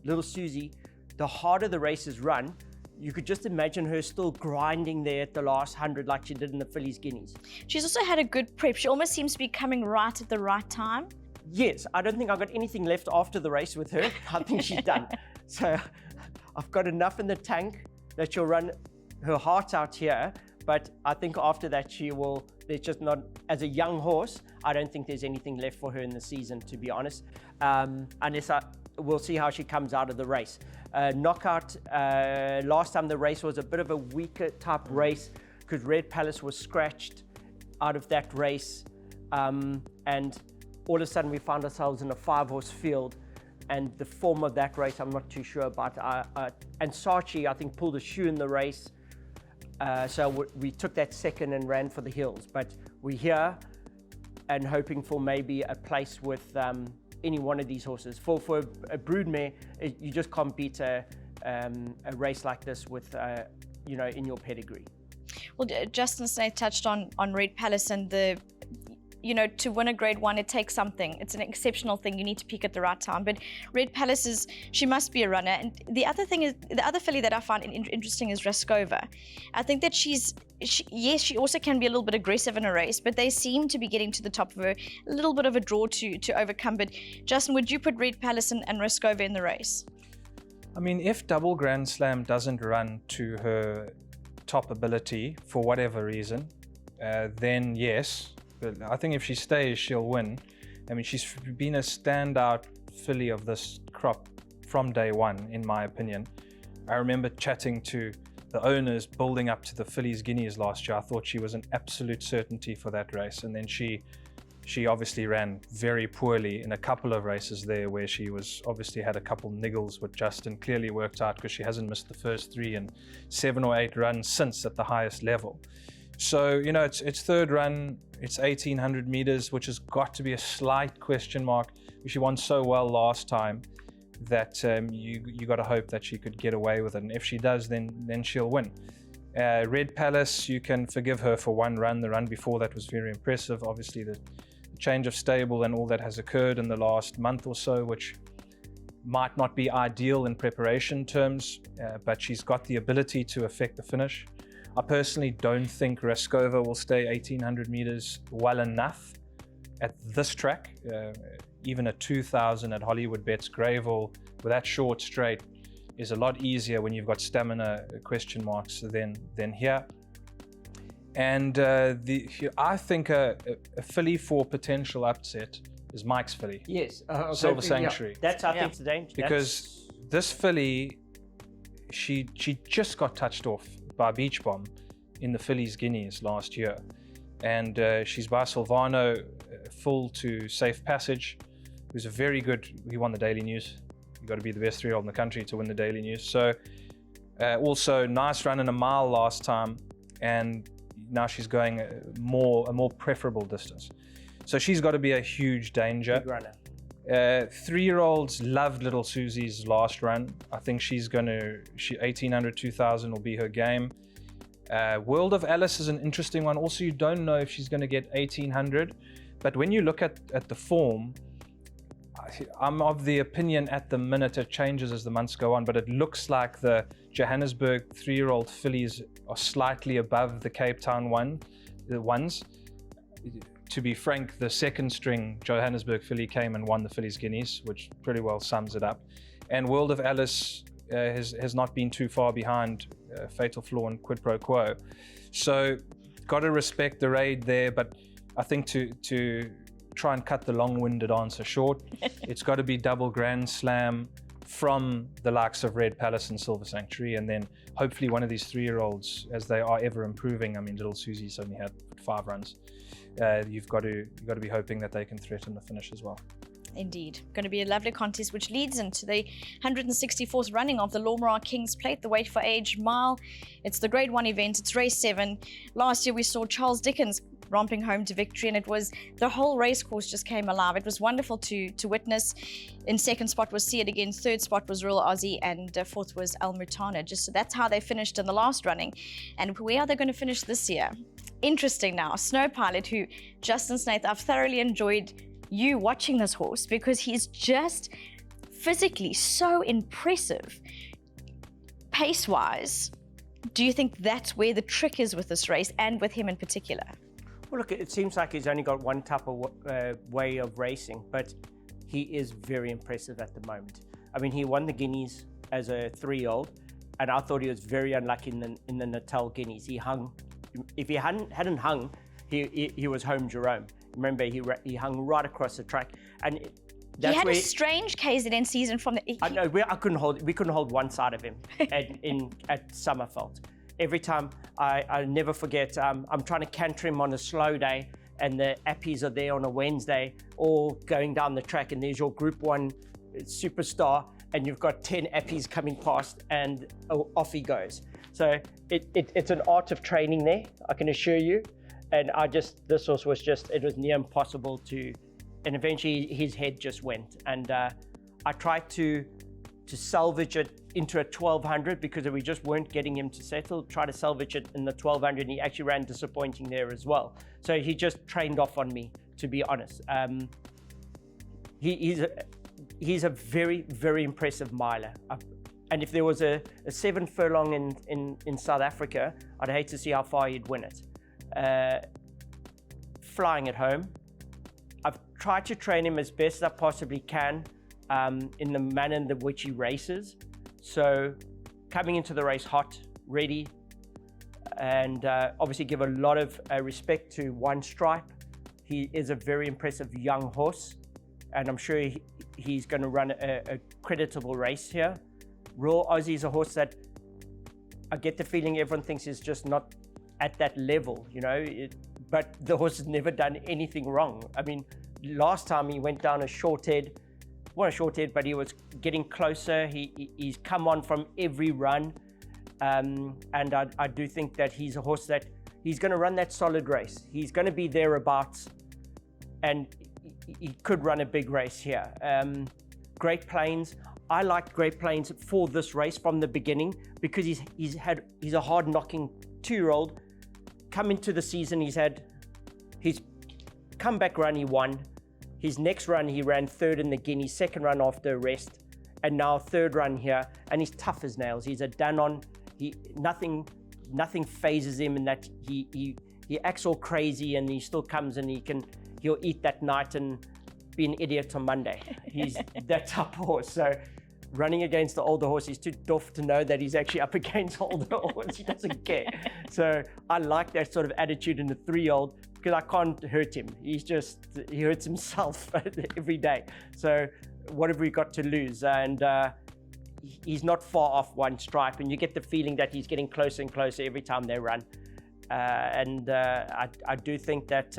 Little Susie, the harder the races run, you could just imagine her still grinding there at the last 100 like she did in the Fillies Guineas. She's also had a good prep. She almost seems to be coming right at the right time. Yes, I don't think I've got anything left after the race with her. I think she's done. So I've got enough in the tank that she'll run her heart out here. But I think after that there's just not, as a young horse, I don't think there's anything left for her in the season, to be honest. Unless we'll see how she comes out of the race. Knockout, last time the race was a bit of a weaker type race because Red Palace was scratched out of that race. And all of a sudden we found ourselves in a 5-horse field, and the form of that race I'm not too sure about. And Saatchi, I think, pulled a shoe in the race. So we took that second and ran for the hills. But we're here and hoping for maybe a place with any one of these horses. For a broodmare, you just can't beat a race like this with, in your pedigree. Well, Justin Snaith touched on Red Palace and to win a Grade 1, it takes something. It's an exceptional thing. You need to peak at the right time. But Red Palace she must be a runner. And the other thing is, the other filly that I find interesting is Raskova. I think that she also can be a little bit aggressive in a race, but they seem to be getting to the top of her. A little bit of a draw to overcome. But Justin, would you put Red Palace and Raskova in the race? I mean, if Double Grand Slam doesn't run to her top ability for whatever reason, then yes. But I think if she stays, she'll win. I mean, she's been a standout filly of this crop from day one, in my opinion. I remember chatting to the owners building up to the Fillies Guineas last year. I thought she was an absolute certainty for that race. And then she obviously ran very poorly in a couple of races there where she was obviously had a couple niggles with Justin. Clearly worked out because she hasn't missed the first 3 and 7 or 8 runs since at the highest level. So, it's third run, it's 1,800 meters, which has got to be a slight question mark. She won so well last time that you got to hope that she could get away with it. And if she does, then she'll win. Red Palace, you can forgive her for one run. The run before that was very impressive. Obviously, the change of stable and all that has occurred in the last month or so, which might not be ideal in preparation terms, but she's got the ability to affect the finish. I personally don't think Raskova will stay 1,800 meters well enough at this track. Even a 2,000 at Hollywoodbets Gravel with that short straight is a lot easier when you've got stamina question marks than here. And I think a filly for potential upset is Mike's filly. Yes, Silver Sanctuary. Yeah. That's I think today. Because this filly, she just got touched off by Beach Bomb in the Fillies Guineas last year, and she's by Silvano, full to Safe Passage, who's a very good. He won the Daily News. You got to be the best 3-year-old in the country to win the Daily News. So also nice run in a mile last time, and now she's going a more preferable distance. So she's got to be a huge danger. Big runner. 3-year-olds loved Little Susie's last run. I think she's 1,800, 2,000 will be her game. World of Alice is an interesting one. Also, you don't know if she's going to get 1,800, but when you look at the form, I'm of the opinion at the minute it changes as the months go on, but it looks like the Johannesburg 3-year-old fillies are slightly above the Cape Town ones. To be frank, the second string Johannesburg filly came and won the Fillies Guineas, which pretty well sums it up. And World of Alice has not been too far behind Fatal Flaw and Quid Pro Quo. So got to respect the raid there, but I think to try and cut the long-winded answer short, it's got to be double Grand Slam from the likes of Red Palace and Silver Sanctuary, and then hopefully one of these 3-year-olds, as they are ever improving. I mean, little Susie's only had 5 runs. You've got to be hoping that they can threaten the finish as well. Indeed. Going to be a lovely contest, which leads into the 164th running of the Lormara Kings Plate, the Weight for Age Mile. It's the Grade 1 event. It's race 7. Last year we saw Charles Dickens romping home to victory, and it was the whole race course just came alive. It was wonderful to witness. In second spot was See It Again, third spot was Royal Aussie, and fourth was Al Mutana. Just so that's how they finished in the last running. And where are they going to finish this year? Interesting now. Snow Pilot, who Justin Snaith, I've thoroughly enjoyed you watching this horse because he's just physically so impressive. Pace-wise, do you think that's where the trick is with this race and with him in particular? Well, look, it seems like he's only got one type of way of racing, but he is very impressive at the moment. I mean, he won the Guineas as a 3-year-old, and I thought he was very unlucky in the Natal Guineas. He hung. If he hadn't hung, he was home Jerome. Remember, he hung right across the track, and that's he had where, a strange KZN season from the. I know we couldn't hold one side of him at Summerfeld. Every time I never forget. I'm trying to canter him on a slow day, and the Appies are there on a Wednesday, all going down the track, and there's your Group 1 superstar, and you've got 10 Appies coming past, and off he goes. So it's an art of training there, I can assure you. And this horse was it was near impossible and eventually his head just went. And I tried to salvage it into a 1200 because we just weren't getting him to settle. Try to salvage it in the 1200, and he actually ran disappointing there as well. So he just trained off on me, to be honest. He's a very, very impressive miler. And if there was a 7 furlong in South Africa, I'd hate to see how far he'd win it. Flying at home. I've tried to train him as best as I possibly can in the manner in which he races. So coming into the race hot, ready, and obviously give a lot of respect to One Stripe. He is a very impressive young horse, and I'm sure he's going to run a creditable race here. Royal Aussie is a horse that I get the feeling everyone thinks is just not at that level, but the horse has never done anything wrong. I mean, last time he went down a short head, but he was getting closer. He's come on from every run, and I do think that he's a horse that he's going to run that solid race. He's going to be thereabouts, and he could run a big race here. Great Plains. I liked Great Plains for this race from the beginning because he's a hard-knocking 2-year-old. Come into the season, his comeback run he won. His next run he ran 3rd in the Guineas, 2nd run after a rest, and now 3rd run here. And he's tough as nails. He's a Danon. Nothing phases him in that he acts all crazy, and he still comes and he'll eat that night and be an idiot on Monday. He's that type of horse. So running against the older horse, he's too doff to know that he's actually up against older horse. He doesn't care. So I like that sort of attitude in the 3-year-old because I can't hurt him. He hurts himself every day. So what have we got to lose? And he's not far off One Stripe, and you get the feeling that he's getting closer and closer every time they run. I do think that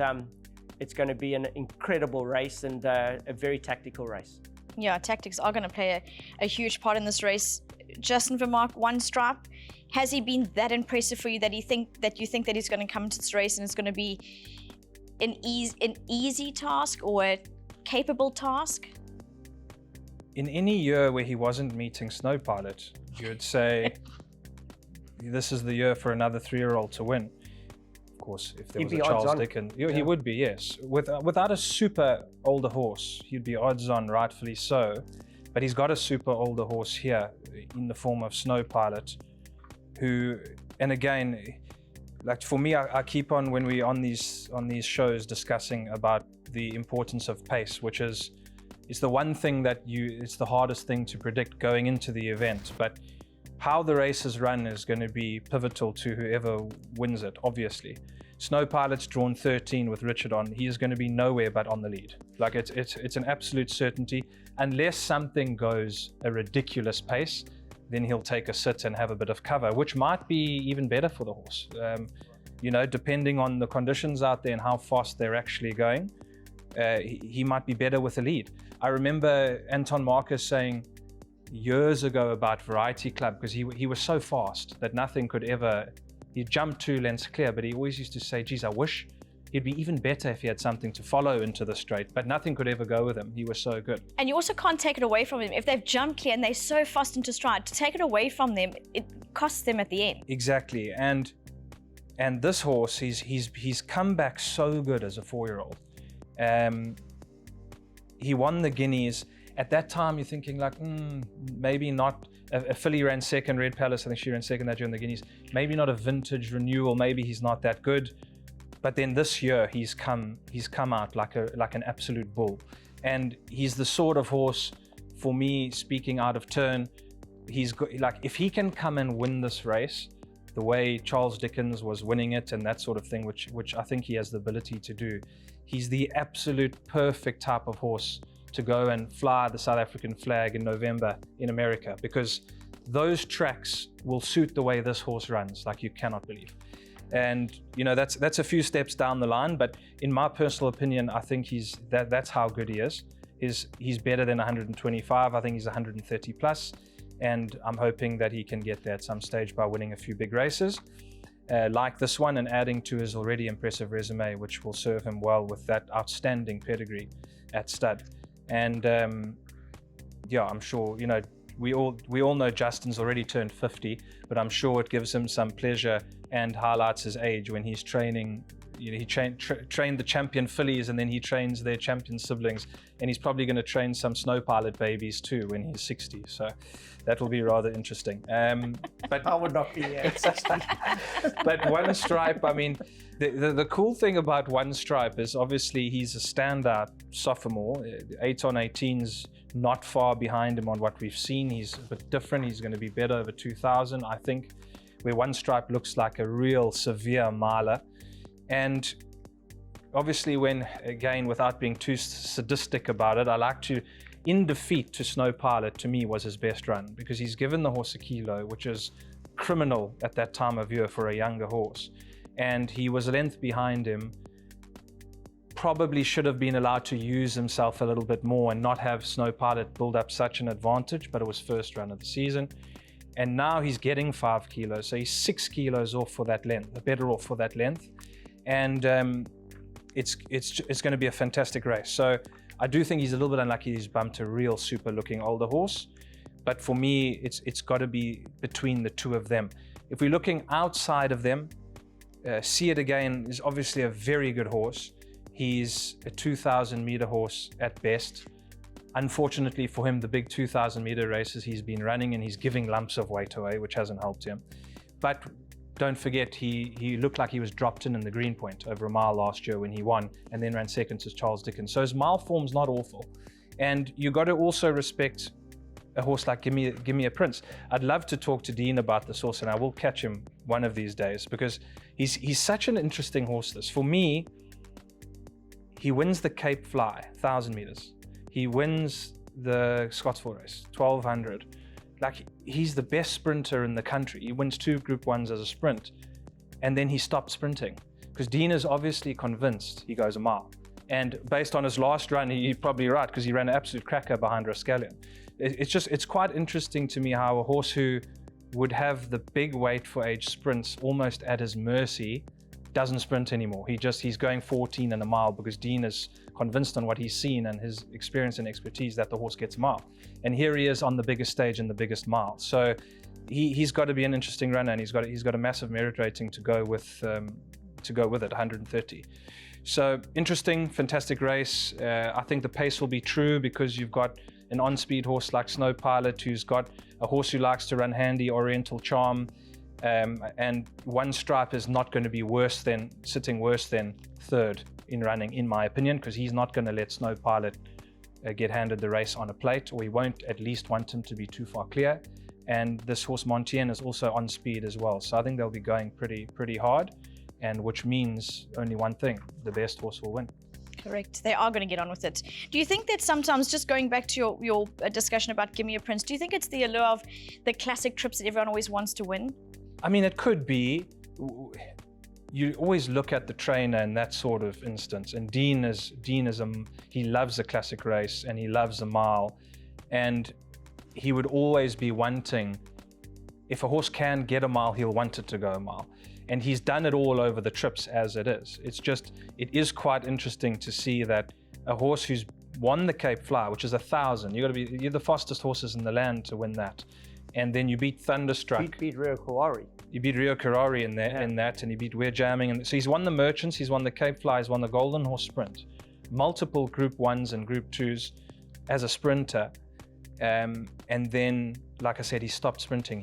it's going to be an incredible race and a very tactical race. Yeah, tactics are going to play a huge part in this race. Justin Vermaak, One Stripe, has he been that impressive for you that you think that he's going to come to this race and it's going to be an easy task or a capable task? In any year where he wasn't meeting Snow Pilot, you would say this is the year for another 3-year-old to win. Of course, if there was a Charles Dickens, he would be, yes. Without a super older horse, he'd be odds on, rightfully so. But he's got a super older horse here in the form of Snow Pilot, who, and again, like for me, I keep on when we're on these shows discussing about the importance of pace, which is it's the one thing that it's the hardest thing to predict going into the event. But how the race is run is going to be pivotal to whoever wins it, obviously. Snow Pilot's drawn 13 with Richard on. He is going to be nowhere but on the lead. Like it's an absolute certainty. Unless something goes a ridiculous pace, then he'll take a sit and have a bit of cover, which might be even better for the horse. You know, depending on the conditions out there and how fast they're actually going, he might be better with the lead. I remember Anton Marcus saying years ago about Variety Club, because he was so fast that nothing could ever, he jumped 2 lengths clear, but he always used to say, geez, I wish he'd be even better if he had something to follow into the straight, but nothing could ever go with him. He was so good. And you also can't take it away from him. If they've jumped clear and they're so fast into stride, to take it away from them, it costs them at the end. Exactly. And this horse, he's come back so good as a 4-year-old. He won the Guineas. At that time, you're thinking like, maybe not. A filly ran second, Red Palace, I think she ran second that year in the Guineas. Maybe not a vintage renewal. Maybe he's not that good. But then this year, he's come out like an absolute bull. And he's the sort of horse, for me, speaking out of turn, he's got, like, if he can come and win this race, the way Charles Dickens was winning it and that sort of thing, which I think he has the ability to do, he's the absolute perfect type of horse to go and fly the South African flag in November in America, because those tracks will suit the way this horse runs like you cannot believe. And you know, that's a few steps down the line, but in my personal opinion, I think that's how good he is. He's better than 125. I think he's 130 plus, and I'm hoping that he can get there at some stage by winning a few big races like this one, and adding to his already impressive resume, which will serve him well with that outstanding pedigree at stud. And yeah, I'm sure, you know, we all know Justin's already turned 50, but I'm sure it gives him some pleasure and highlights his age when he's training. You know, he trained the champion fillies, and then he trains their champion siblings, and he's probably going to train some Snow Pilot babies too when he's 60. So that will be rather interesting. But I would not be here. But One Stripe, I mean, the cool thing about One Stripe is obviously he's a standout sophomore. 8 on 18's not far behind him on what we've seen. He's a bit different. He's going to be better over 2000, I think, where One Stripe looks like a real severe miler. And obviously, when, again, without being too sadistic about it, I like to, in defeat to Snow Pilot, to me, was his best run, because he's given the horse a kilo, which is criminal at that time of year for a younger horse. And he was a length behind him, probably should have been allowed to use himself a little bit more and not have Snow Pilot build up such an advantage, but it was first run of the season. And now he's getting 5 kilos, so he's 6 kilos off for that length, better off for that length. And it's going to be a fantastic race. So I do think he's a little bit unlucky he's bumped a real super looking older horse. But for me, it's got to be between the two of them. If we're looking outside of them, See It Again is obviously a very good horse. He's a 2,000 meter horse at best. Unfortunately for him, the big 2,000 meter races he's been running, and he's giving lumps of weight away, which hasn't helped him. But don't forget, he looked like he was dropped in the green point over a mile last year when he won, and then ran second to Charles Dickens. So his mile form's not awful. And you got to also respect a horse like Give Me a Prince. I'd love to talk to Dean about this horse, and I will catch him one of these days, because he's such an interesting horse. This, for me, he wins the Cape Fly, 1,000 meters. He wins the Scottsville race, 1,200. Like, he's the best sprinter in the country. He wins 2 Group 1s as a sprint, and then he stopped sprinting, because Dean is obviously convinced he goes a mile. And based on his last run, he's probably right, because he ran an absolute cracker behind Rascallion. It's quite interesting to me how a horse who would have the big weight for age sprints almost at his mercy doesn't sprint anymore. He's going 14 and a mile, because Dean is convinced on what he's seen and his experience and expertise that the horse gets a mile. And here he is on the biggest stage in the biggest mile. So he's got to be an interesting runner, and he's got a massive merit rating to go with it, 130. So interesting, fantastic race. I think the pace will be true, because you've got an on-speed horse like Snow Pilot, who's got a horse who likes to run handy, Oriental Charm. And One Stripe is not going to be sitting worse than third in running, in my opinion, because he's not going to let Snow Pilot get handed the race on a plate, or we won't at least want him to be too far clear. And this horse Montien is also on speed as well, so I think they'll be going pretty hard, and which means only one thing: the best horse will win. Correct. They are going to get on with it. Do you think that sometimes, just going back to your discussion about Give Me a Prince, do you think it's the allure of the classic trips that everyone always wants to win? I mean, it could be. You always look at the trainer in that sort of instance, and Dean he loves a classic race and he loves a mile, and he would always be wanting, if a horse can get a mile, he'll want it to go a mile. And he's done it all over the trips as it is. It is quite interesting to see that a horse who's won the Cape Fly, which is 1,000, you're the fastest horses in the land to win that. And then you beat Thunderstruck. Beat Rio Kawari. You beat Rio Karari in that, and you beat We're Jamming. And so he's won the Merchants, he's won the Cape Fly, he's won the Golden Horse Sprint. Multiple Group 1s and Group 2s as a sprinter. And then, like I said, he stopped sprinting.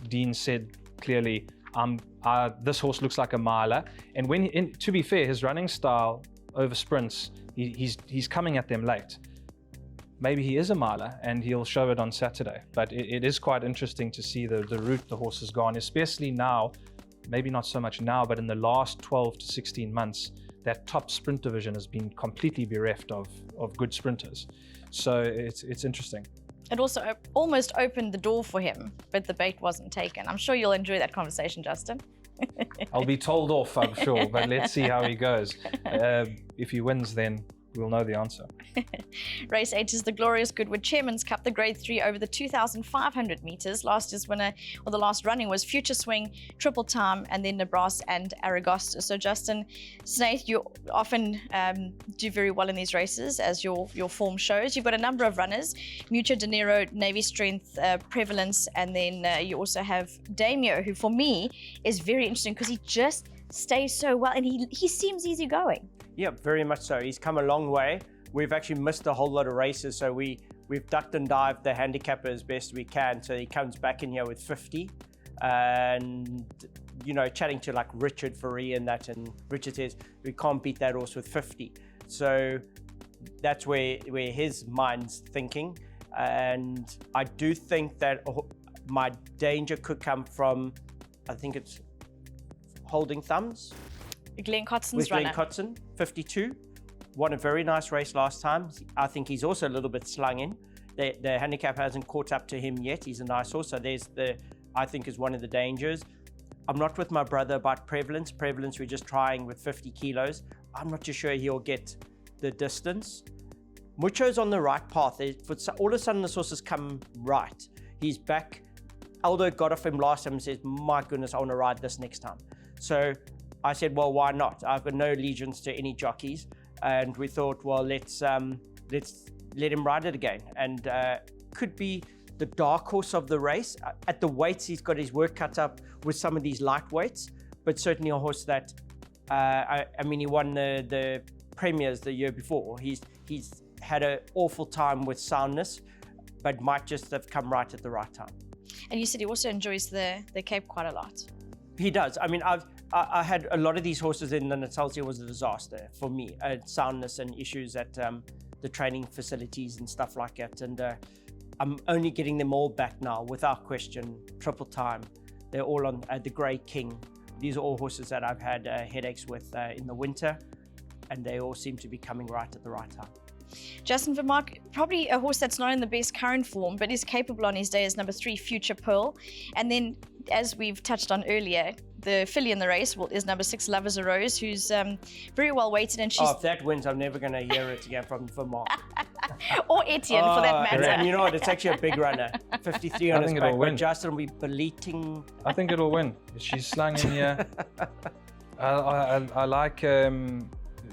Dean said clearly, this horse looks like a miler. And to be fair, his running style over sprints, he's coming at them late. Maybe he is a miler, and he'll show it on Saturday. But it is quite interesting to see the route the horse has gone, especially now, maybe not so much now, but in the last 12 to 16 months, that top sprint division has been completely bereft of good sprinters. So it's interesting. It also almost opened the door for him, but the bait wasn't taken. I'm sure you'll enjoy that conversation, Justin. I'll be told off, I'm sure, but let's see how he goes. If he wins, then we'll know the answer. Race 8 is the glorious Goodwood Chairman's Cup, the Grade 3 over the 2,500 meters. Last year's winner, or the last running, was Future Swing, Triple Time, and then Nebraska and Aragosta. So Justin Snaith, you often do very well in these races, as your form shows. You've got a number of runners: Mucho Dinero, Navy Strength, Prevalence, and then you also have Damio, who for me is very interesting because he just stays so well, and he seems easygoing. Yeah, very much so. He's come a long way. We've actually missed a whole lot of races, so we've ducked and dived the handicapper as best we can. So he comes back in here with 50, and chatting to like Richard Faree and that, and Richard says we can't beat that horse with 50. So that's where his mind's thinking, and I do think that my danger could come from, I think it's Holding Thumbs. Glenn Cotson's with runner. Glenn Cotson, 52. Won a very nice race last time. I think he's also a little bit slung in. The handicap hasn't caught up to him yet. He's a nice horse. So I think is one of the dangers. I'm not with my brother about Prevalence. Prevalence, we're just trying with 50 kilos. I'm not too sure he'll get the distance. Mucho's on the right path. All of a sudden, this horse has come right. He's back. Aldo got off him last time and says, my goodness, I want to ride this next time. So I said, well, why not? I've got no allegiance to any jockeys. And we thought, well, let's let him ride it again. And could be the dark horse of the race. At the weights, he's got his work cut up with some of these light weights, but certainly a horse that, he won the premiers the year before. He's had an awful time with soundness, but might just have come right at the right time. And you said he also enjoys the Cape quite a lot. He does. I mean, I had a lot of these horses in, and Natalsia was a disaster for me. Soundness and issues at the training facilities and stuff like that. And I'm only getting them all back now, without question. Triple Time. They're all on the Grey King. These are all horses that I've had headaches with in the winter, and they all seem to be coming right at the right time. Justin Vermaak, probably a horse that's not in the best current form, but is capable on his day, is number 3, Future Pearl. And then, as we've touched on earlier, the filly in the race is number 6, Love is a Rose, who's very well weighted, and she's... Oh, if that wins, I'm never going to hear it again from Vermaak. Or Etienne, for that matter. And you know what? It's actually a big runner. 53 on his back, win. but Justin will be beleating... I think it'll win. She's slung in here. I like...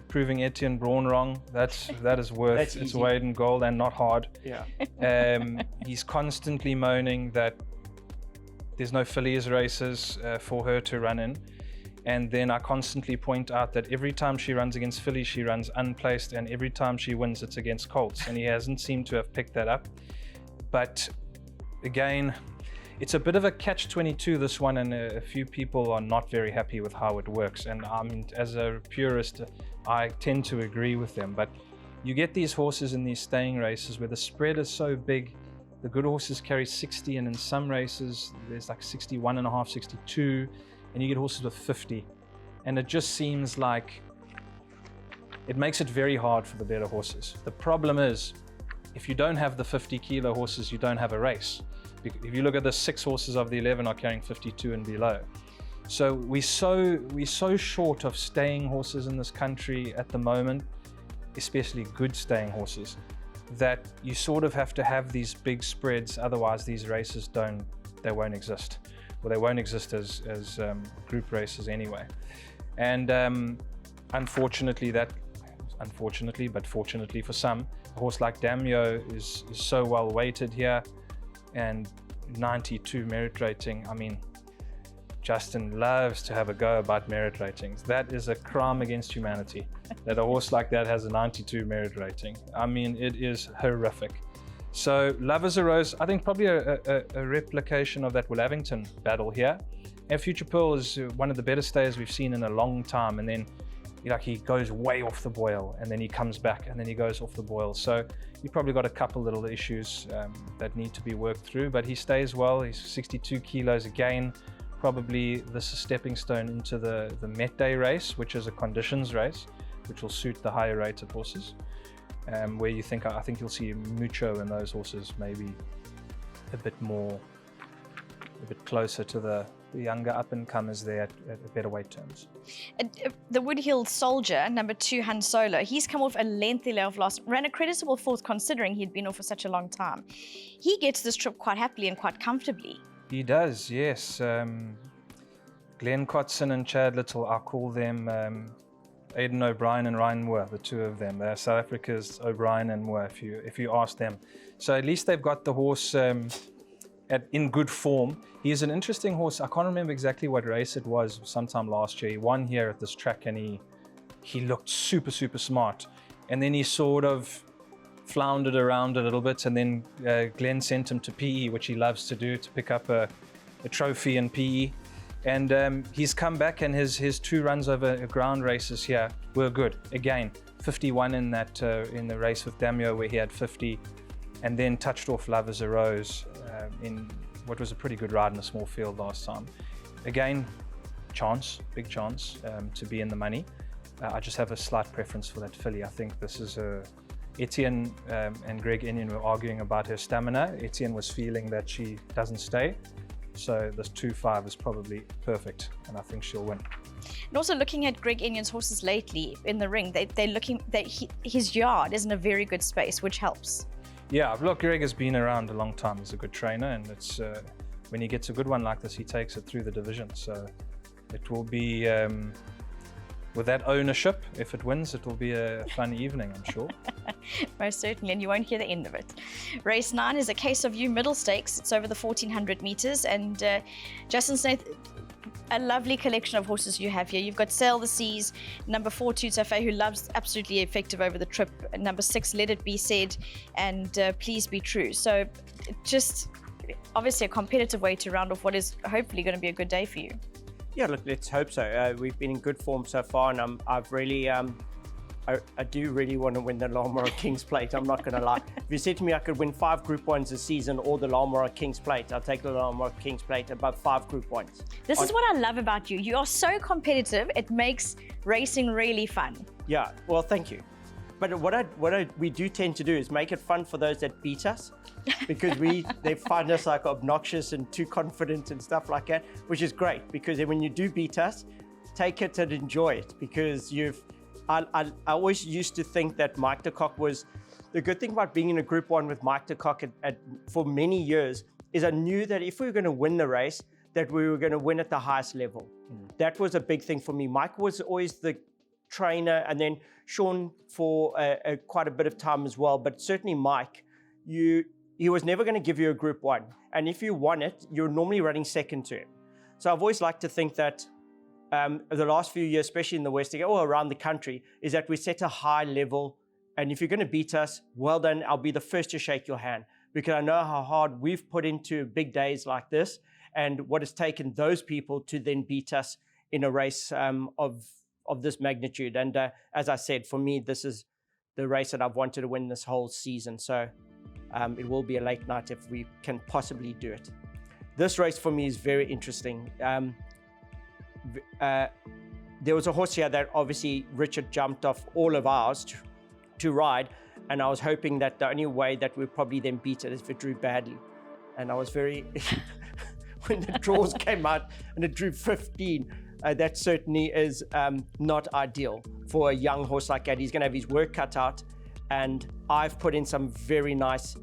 proving Etienne Braun wrong. That is worth its weight in gold, and not hard. Yeah. He's constantly moaning that there's no fillies races for her to run in, and then I constantly point out that every time she runs against fillies, she runs unplaced, and every time she wins, it's against colts, and he hasn't seemed to have picked that up. But again, it's a bit of a catch-22, this one, and a few people are not very happy with how it works. And as a purist, I tend to agree with them. But You get these horses in these staying races where the spread is so big. The good horses carry 60, and in some races there's like 61.5, 62, and you get horses with 50. And it just seems like it makes it very hard for the better horses. The problem is, if you don't have the 50-kilo horses, you don't have a race. If you look at the 6 horses of the 11 are carrying 52 and below. So we're so short of staying horses in this country at the moment, especially good staying horses, that you sort of have to have these big spreads, otherwise these races won't exist. Well, they won't exist as group races anyway. And unfortunately, but fortunately for some, a horse like Damio is so well weighted here, and 92 merit rating. I mean, Justin loves to have a go about merit ratings. That is a crime against humanity, that a horse like that has a 92 merit rating. I mean, it is horrific. So Love is a Rose, I think probably a replication of that Will Avington battle here. And Future Pearl is one of the better stayers we've seen in a long time. And then he goes way off the boil, and then he comes back, and then he goes off the boil. So you probably got a couple little issues that need to be worked through, but he stays well. He's 62 kilos again. Probably this is a stepping stone into the Met Day race, which is a conditions race, which will suit the higher rated horses, where I think you'll see Mucho in those horses, maybe a bit closer to the younger up-and-comers there at better weight terms. The Woodhill Soldier, number 2, Han Solo, he's come off a lengthy layoff of loss, ran a creditable 4th considering he'd been off for such a long time. He gets this trip quite happily and quite comfortably. He does, yes. Glenn Cotson and Chad Little, I call them Aidan O'Brien and Ryan Moore, the two of them. They're South Africa's O'Brien and Moore, if you ask them. So at least they've got the horse in good form. He is an interesting horse. I can't remember exactly what race it was, sometime last year. He won here at this track, and he looked super, super smart. And then he sort of floundered around a little bit, and then Glenn sent him to PE, which he loves to do, to pick up a trophy in PE. And he's come back, and his 2 runs over ground races here were good. Again, 51 in the race with Damio, where he had 50, and then touched off Love is a Rose in what was a pretty good ride in a small field last time. Again, big chance to be in the money. I just have a slight preference for that filly. I think this is Etienne and Greg Inion were arguing about her stamina. Etienne was feeling that she doesn't stay. So this 2-5 is probably perfect, and I think she'll win. And also looking at Greg Inion's horses lately in the ring, they're looking that his yard is in a very good space, which helps. Yeah, look, Greg has been around a long time. He's a good trainer, and it's when he gets a good one like this, he takes it through the division. So it will be, with that ownership, if it wins, it will be a fun evening, I'm sure. Most certainly, and you won't hear the end of it. Race 9 is a Case of You middle stakes. It's over the 1400 meters, and Justin Smith, a lovely collection of horses you have here. You've got Sail the Seas, number 4, Tutafe, who loves absolutely effective over the trip, number 6, Let It Be Said, and Please Be True. So just obviously a competitive way to round off what is hopefully going to be a good day for you. Yeah, look, let's hope so. We've been in good form so far, and I've really, I do really want to win the Lamora Kings Plate. I'm not going to lie. If you said to me I could win 5 Group 1s this season or the Lamora Kings Plate, I'll take the Lamora Kings Plate above 5 Group 1s. This is what I love about you. You are so competitive. It makes racing really fun. Yeah, well, thank you. But we do tend to do is make it fun for those that beat us, because they find us like obnoxious and too confident and stuff like that, which is great, because when you do beat us, take it and enjoy it, because I always used to think that Mike de Kock was, the good thing about being in a Group 1 with Mike de Kock for many years is I knew that if we were going to win the race, that we were going to win at the highest level. That was a big thing for me. Mike was always the trainer, and then Sean for quite a bit of time as well. But certainly Mike, he was never going to give you a Group 1. And if you won it, you're normally running second to him. So I've always liked to think that the last few years, especially in the West or around the country, is that we set a high level. And if you're going to beat us, well done. I'll be the first to shake your hand, because I know how hard we've put into big days like this, and what it's taken those people to then beat us in a race of this magnitude. And as I said, for me, this is the race that I've wanted to win this whole season. So it will be a late night if we can possibly do it. This race for me is very interesting. There was a horse here that obviously Richard jumped off all of ours to ride, and I was hoping that the only way that we'd probably then beat it is if it drew badly. And I was very, when the draws came out and it drew 15, that certainly is not ideal for a young horse like that. He's going to have his work cut out, and I've put in some very nice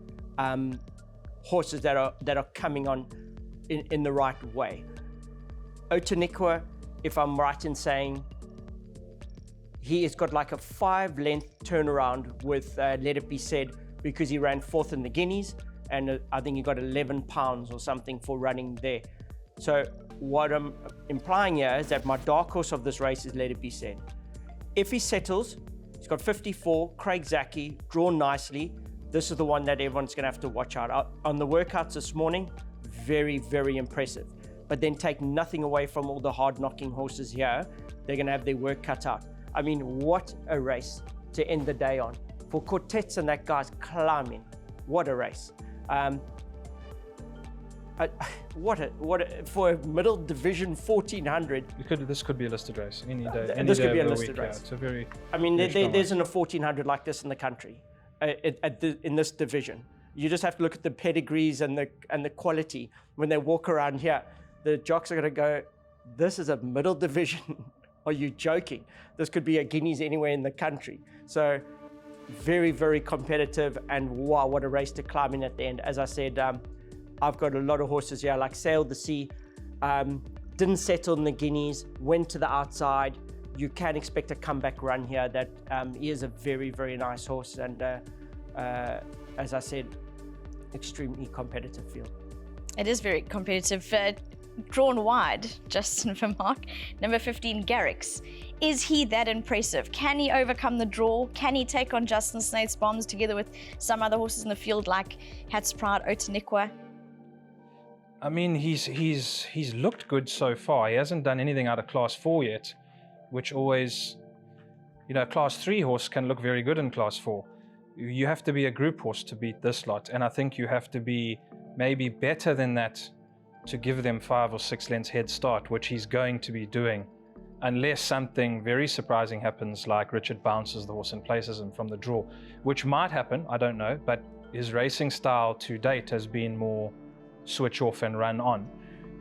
horses that are coming on in the right way. Otaniqua, if I'm right in saying, he has got like a 5-length turnaround with Let It Be Said, because he ran 4th in the Guineas, and I think he got 11 pounds or something for running there. So what I'm implying here is that my dark horse of this race is Let It Be Said. If he settles, he's got 54, Craig Zaki, drawn nicely. This is the one that everyone's going to have to watch out. On the workouts this morning, very, very impressive. But then take nothing away from all the hard-knocking horses here. They're going to have their work cut out. I mean, what a race to end the day on. For Cortez and that guy's climbing. What a race. For a middle division 1400. This could be a listed race any day. This could be a listed race. It's a very. I mean, there isn't a 1400 like this in the country, in this division. You just have to look at the pedigrees and the quality. When they walk around here, the jocks are going to go, this is a middle division. Are you joking? This could be a Guineas anywhere in the country. So very, very competitive, and wow, what a race to climb in at the end. As I said, I've got a lot of horses here, like Sailed the Sea, didn't settle in the Guineas, went to the outside. You can expect a comeback run here. That he is a very, very nice horse, and as I said, extremely competitive field. It is very competitive. Drawn wide, Justin Vermaak. Number 15, Garrix. Is he that impressive? Can he overcome the draw? Can he take on Justin Snaith's bombs together with some other horses in the field like Hat's Pride, Otaniqua? I mean, he's looked good so far. He hasn't done anything out of Class 4 yet, which always, Class 3 horse can look very good in Class 4. You have to be a group horse to beat this lot, and I think you have to be maybe better than that to give them 5 or 6 lengths head start, which he's going to be doing, unless something very surprising happens, like Richard bounces the horse and places him from the draw, which might happen, I don't know, but his racing style to date has been more switch off and run on,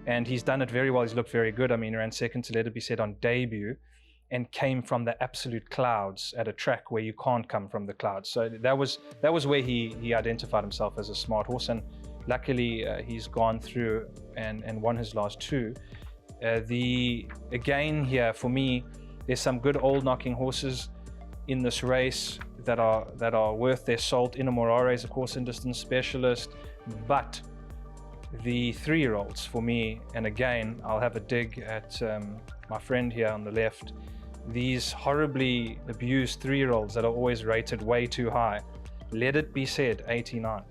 and he's done it very well. He's looked very good. I mean, he ran second to Let It Be Said on debut and came from the absolute clouds at a track where you can't come from the clouds. So that was where he identified himself as a smart horse, and luckily he's gone through and won his last 2. Again here for me, there's some good old knocking horses in this race that are worth their salt. Inamorare is of course in distance specialist, but the 3-year-olds for me, and again I'll have a dig at my friend here on the left, these horribly abused 3-year-olds that are always rated way too high. Let It Be Said, 89.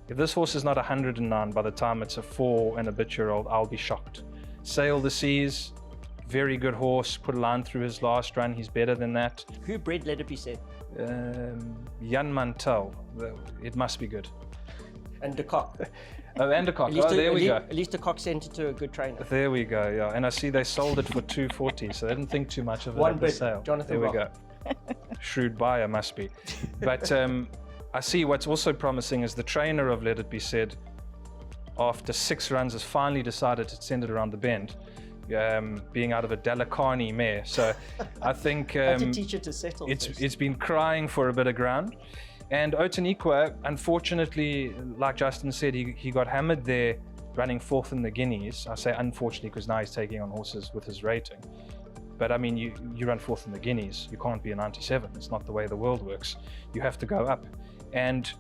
If this horse is not 109 by the time it's a 4 and a bit-year-old, I'll be shocked. Sail the Seas, very good horse, put a line through his last run, he's better than that. Who bred Let It Be Said? Jan Mantel, it must be good. And De Kock. Oh, and De Kock, there we go. At least De Kock sent it to a good trainer. There we go, yeah. And I see they sold it for 240, so they didn't think too much of it at the sale. Jonathan There we Rock. go. Shrewd buyer must be. But I see what's also promising is the trainer of Let It Be Said, after 6 runs, has finally decided to send it around the bend, being out of a Delacarne mare. So I think Had to teach it to settle. it's been crying for a bit of ground. And Otaniqua, unfortunately, like Justin said, he got hammered there running 4th in the Guineas. I say unfortunately because now he's taking on horses with his rating. But I mean, you run 4th in the Guineas, you can't be a 97. It's not the way the world works. You have to go up. And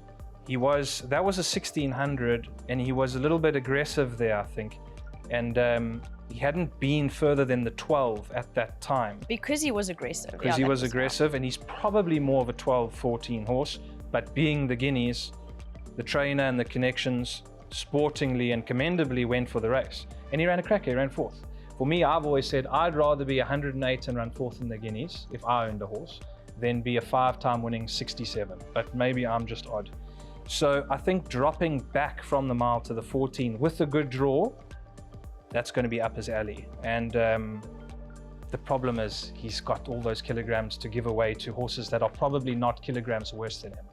that was a 1600, and he was a little bit aggressive there, I think. And he hadn't been further than the 12 at that time. Because he was aggressive. Because he was aggressive, and he's probably more of a 12, 14 horse. But being the Guineas, the trainer and the connections sportingly and commendably went for the race. And he ran a cracker, he ran 4th. For me, I've always said I'd rather be 108 and run 4th in the Guineas if I owned a horse than be a 5-time winning 67. But maybe I'm just odd. So I think dropping back from the mile to the 14 with a good draw, that's going to be up his alley. And the problem is he's got all those kilograms to give away to horses that are probably not kilograms worse than him.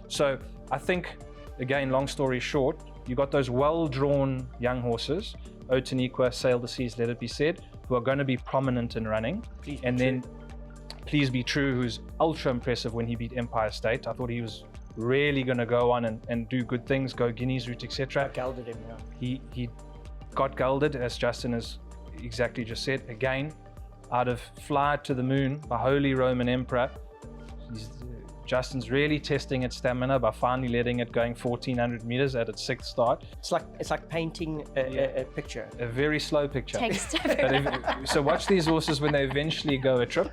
So I think, again, long story short, you got those well-drawn young horses, Otaniqua, Sail the Seas, Let It Be Said, who are going to be prominent in running. And then Please Be True, who's ultra impressive when he beat Empire State. I thought he was really going to go on and do good things, go Guineas route, etc. Gelded him, yeah. He got gelded, as Justin has exactly just said. Again, out of Fly to the Moon by Holy Roman Emperor, Justin's really testing its stamina by finally letting it going 1,400 meters at its 6th start. It's like painting a picture. A very slow picture. Takes So watch these horses when they eventually go a trip.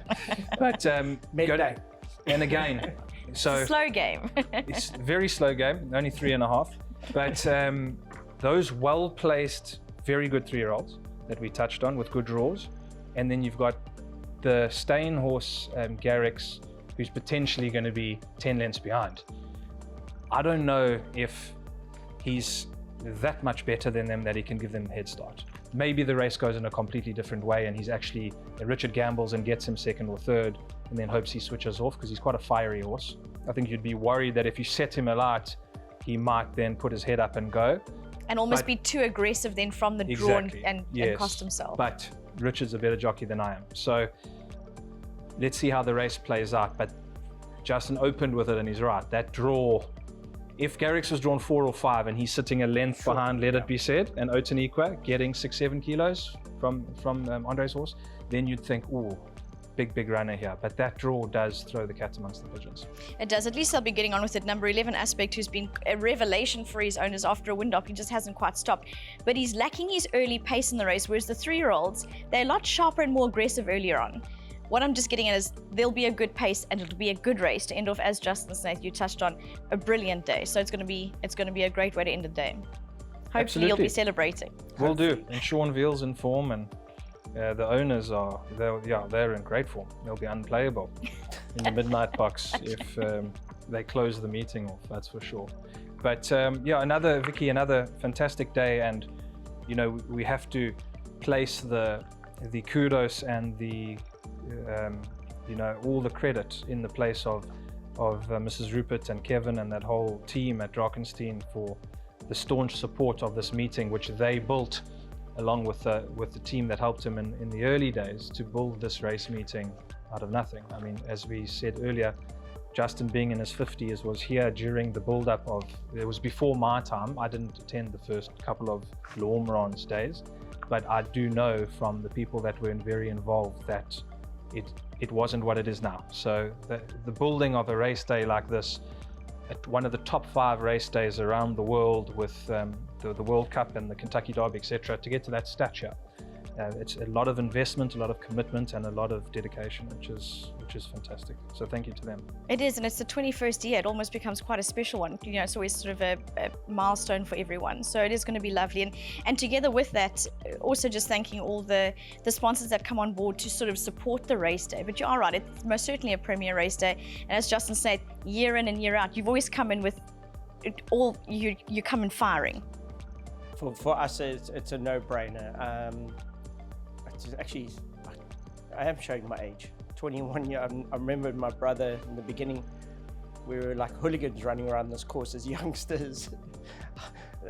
But Midday. And again, so slow game. it's a very slow game, only 3.5. But those well-placed, very good 3-year-olds that we touched on with good draws, and then you've got the staying horse, Garrick's, who's potentially going to be 10 lengths behind. I don't know if he's that much better than them that he can give them a head start. Maybe the race goes in a completely different way and he's actually, Richard gambles and gets him 2nd or 3rd and then hopes he switches off because he's quite a fiery horse. I think you'd be worried that if you set him alight, he might then put his head up and go. And almost be too aggressive then from the draw and cost himself. But Richard's a better jockey than I am. So let's see how the race plays out. But Justin opened with it and he's right. That draw, if Garrick's was drawn 4 or 5 and he's sitting a length behind, Let It Be Said, and Otaniqua getting 6-7 kilos from Andre's horse, then you'd think, oh, big runner here. But that draw does throw the cat amongst the pigeons. It does. At least they'll be getting on with it. Number 11, Aspect, who's been a revelation for his owners after a wind up. He just hasn't quite stopped. But he's lacking his early pace in the race, whereas the 3-year-olds, they're a lot sharper and more aggressive earlier on. What I'm just getting at is there'll be a good pace and it'll be a good race to end off, as Justin Snaith, you touched on, a brilliant day. So it's going to be a great way to end the day. Hopefully Absolutely. You'll be celebrating. Will do. And Sean Veal's in form, and the owners they're in great form. They'll be unplayable in the midnight box if they close the meeting off. That's for sure. But another fantastic day, and we have to place the kudos and the all the credit in the place of Mrs. Rupert and Kevin and that whole team at Drakenstein for the staunch support of this meeting, which they built along with the team that helped him in the early days to build this race meeting out of nothing. I mean, as we said earlier, Justin being in his 50s was here during the build-up of, it was before my time. I didn't attend the first couple of L'Ormeran's days, but I do know from the people that were very involved that it wasn't what it is now. So the building of a race day like this, at one of the top 5 race days around the world with the World Cup and the Kentucky Derby, etc., to get to that stature, it's a lot of investment, a lot of commitment, and a lot of dedication, which is fantastic. So thank you to them. It is, and it's the 21st year. It almost becomes quite a special one. It's always sort of a milestone for everyone. So it is going to be lovely. And together with that, also just thanking all the sponsors that come on board to sort of support the race day. But you are right, it's most certainly a premier race day. And as Justin said, year in and year out, you've always come in with it all. You come in firing. For us, it's a no-brainer. Actually, I am showing my age. 21 years. I remember my brother in the beginning, we were like hooligans running around this course as youngsters.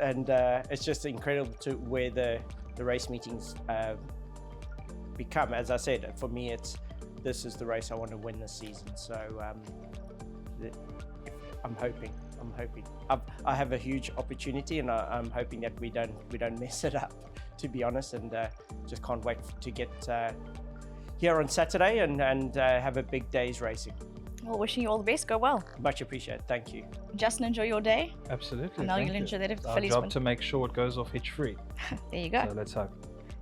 And it's just incredible to where the race meetings become. As I said, for me, this is the race I want to win this season. So I'm hoping. I have a huge opportunity, and I'm hoping that we don't mess it up, to be honest, and just can't wait to get here on Saturday and have a big day's racing. Well, wishing you all the best. Go well. Much appreciated. Thank you. Justin, enjoy your day. Absolutely. And now you'll enjoy that if the Phillies Our win. job to make sure it goes off hitch-free. There you go. So let's hope.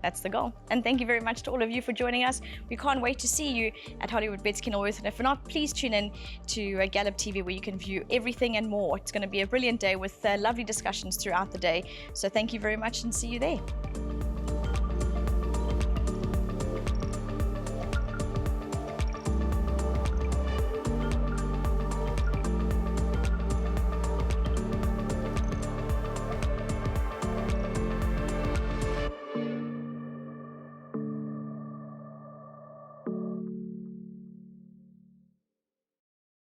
That's the goal. And thank you very much to all of you for joining us. We can't wait to see you at Hollywoodbets Kenilworth. And if not, please tune in to Gallop TV, where you can view everything and more. It's going to be a brilliant day with lovely discussions throughout the day. So thank you very much and see you there.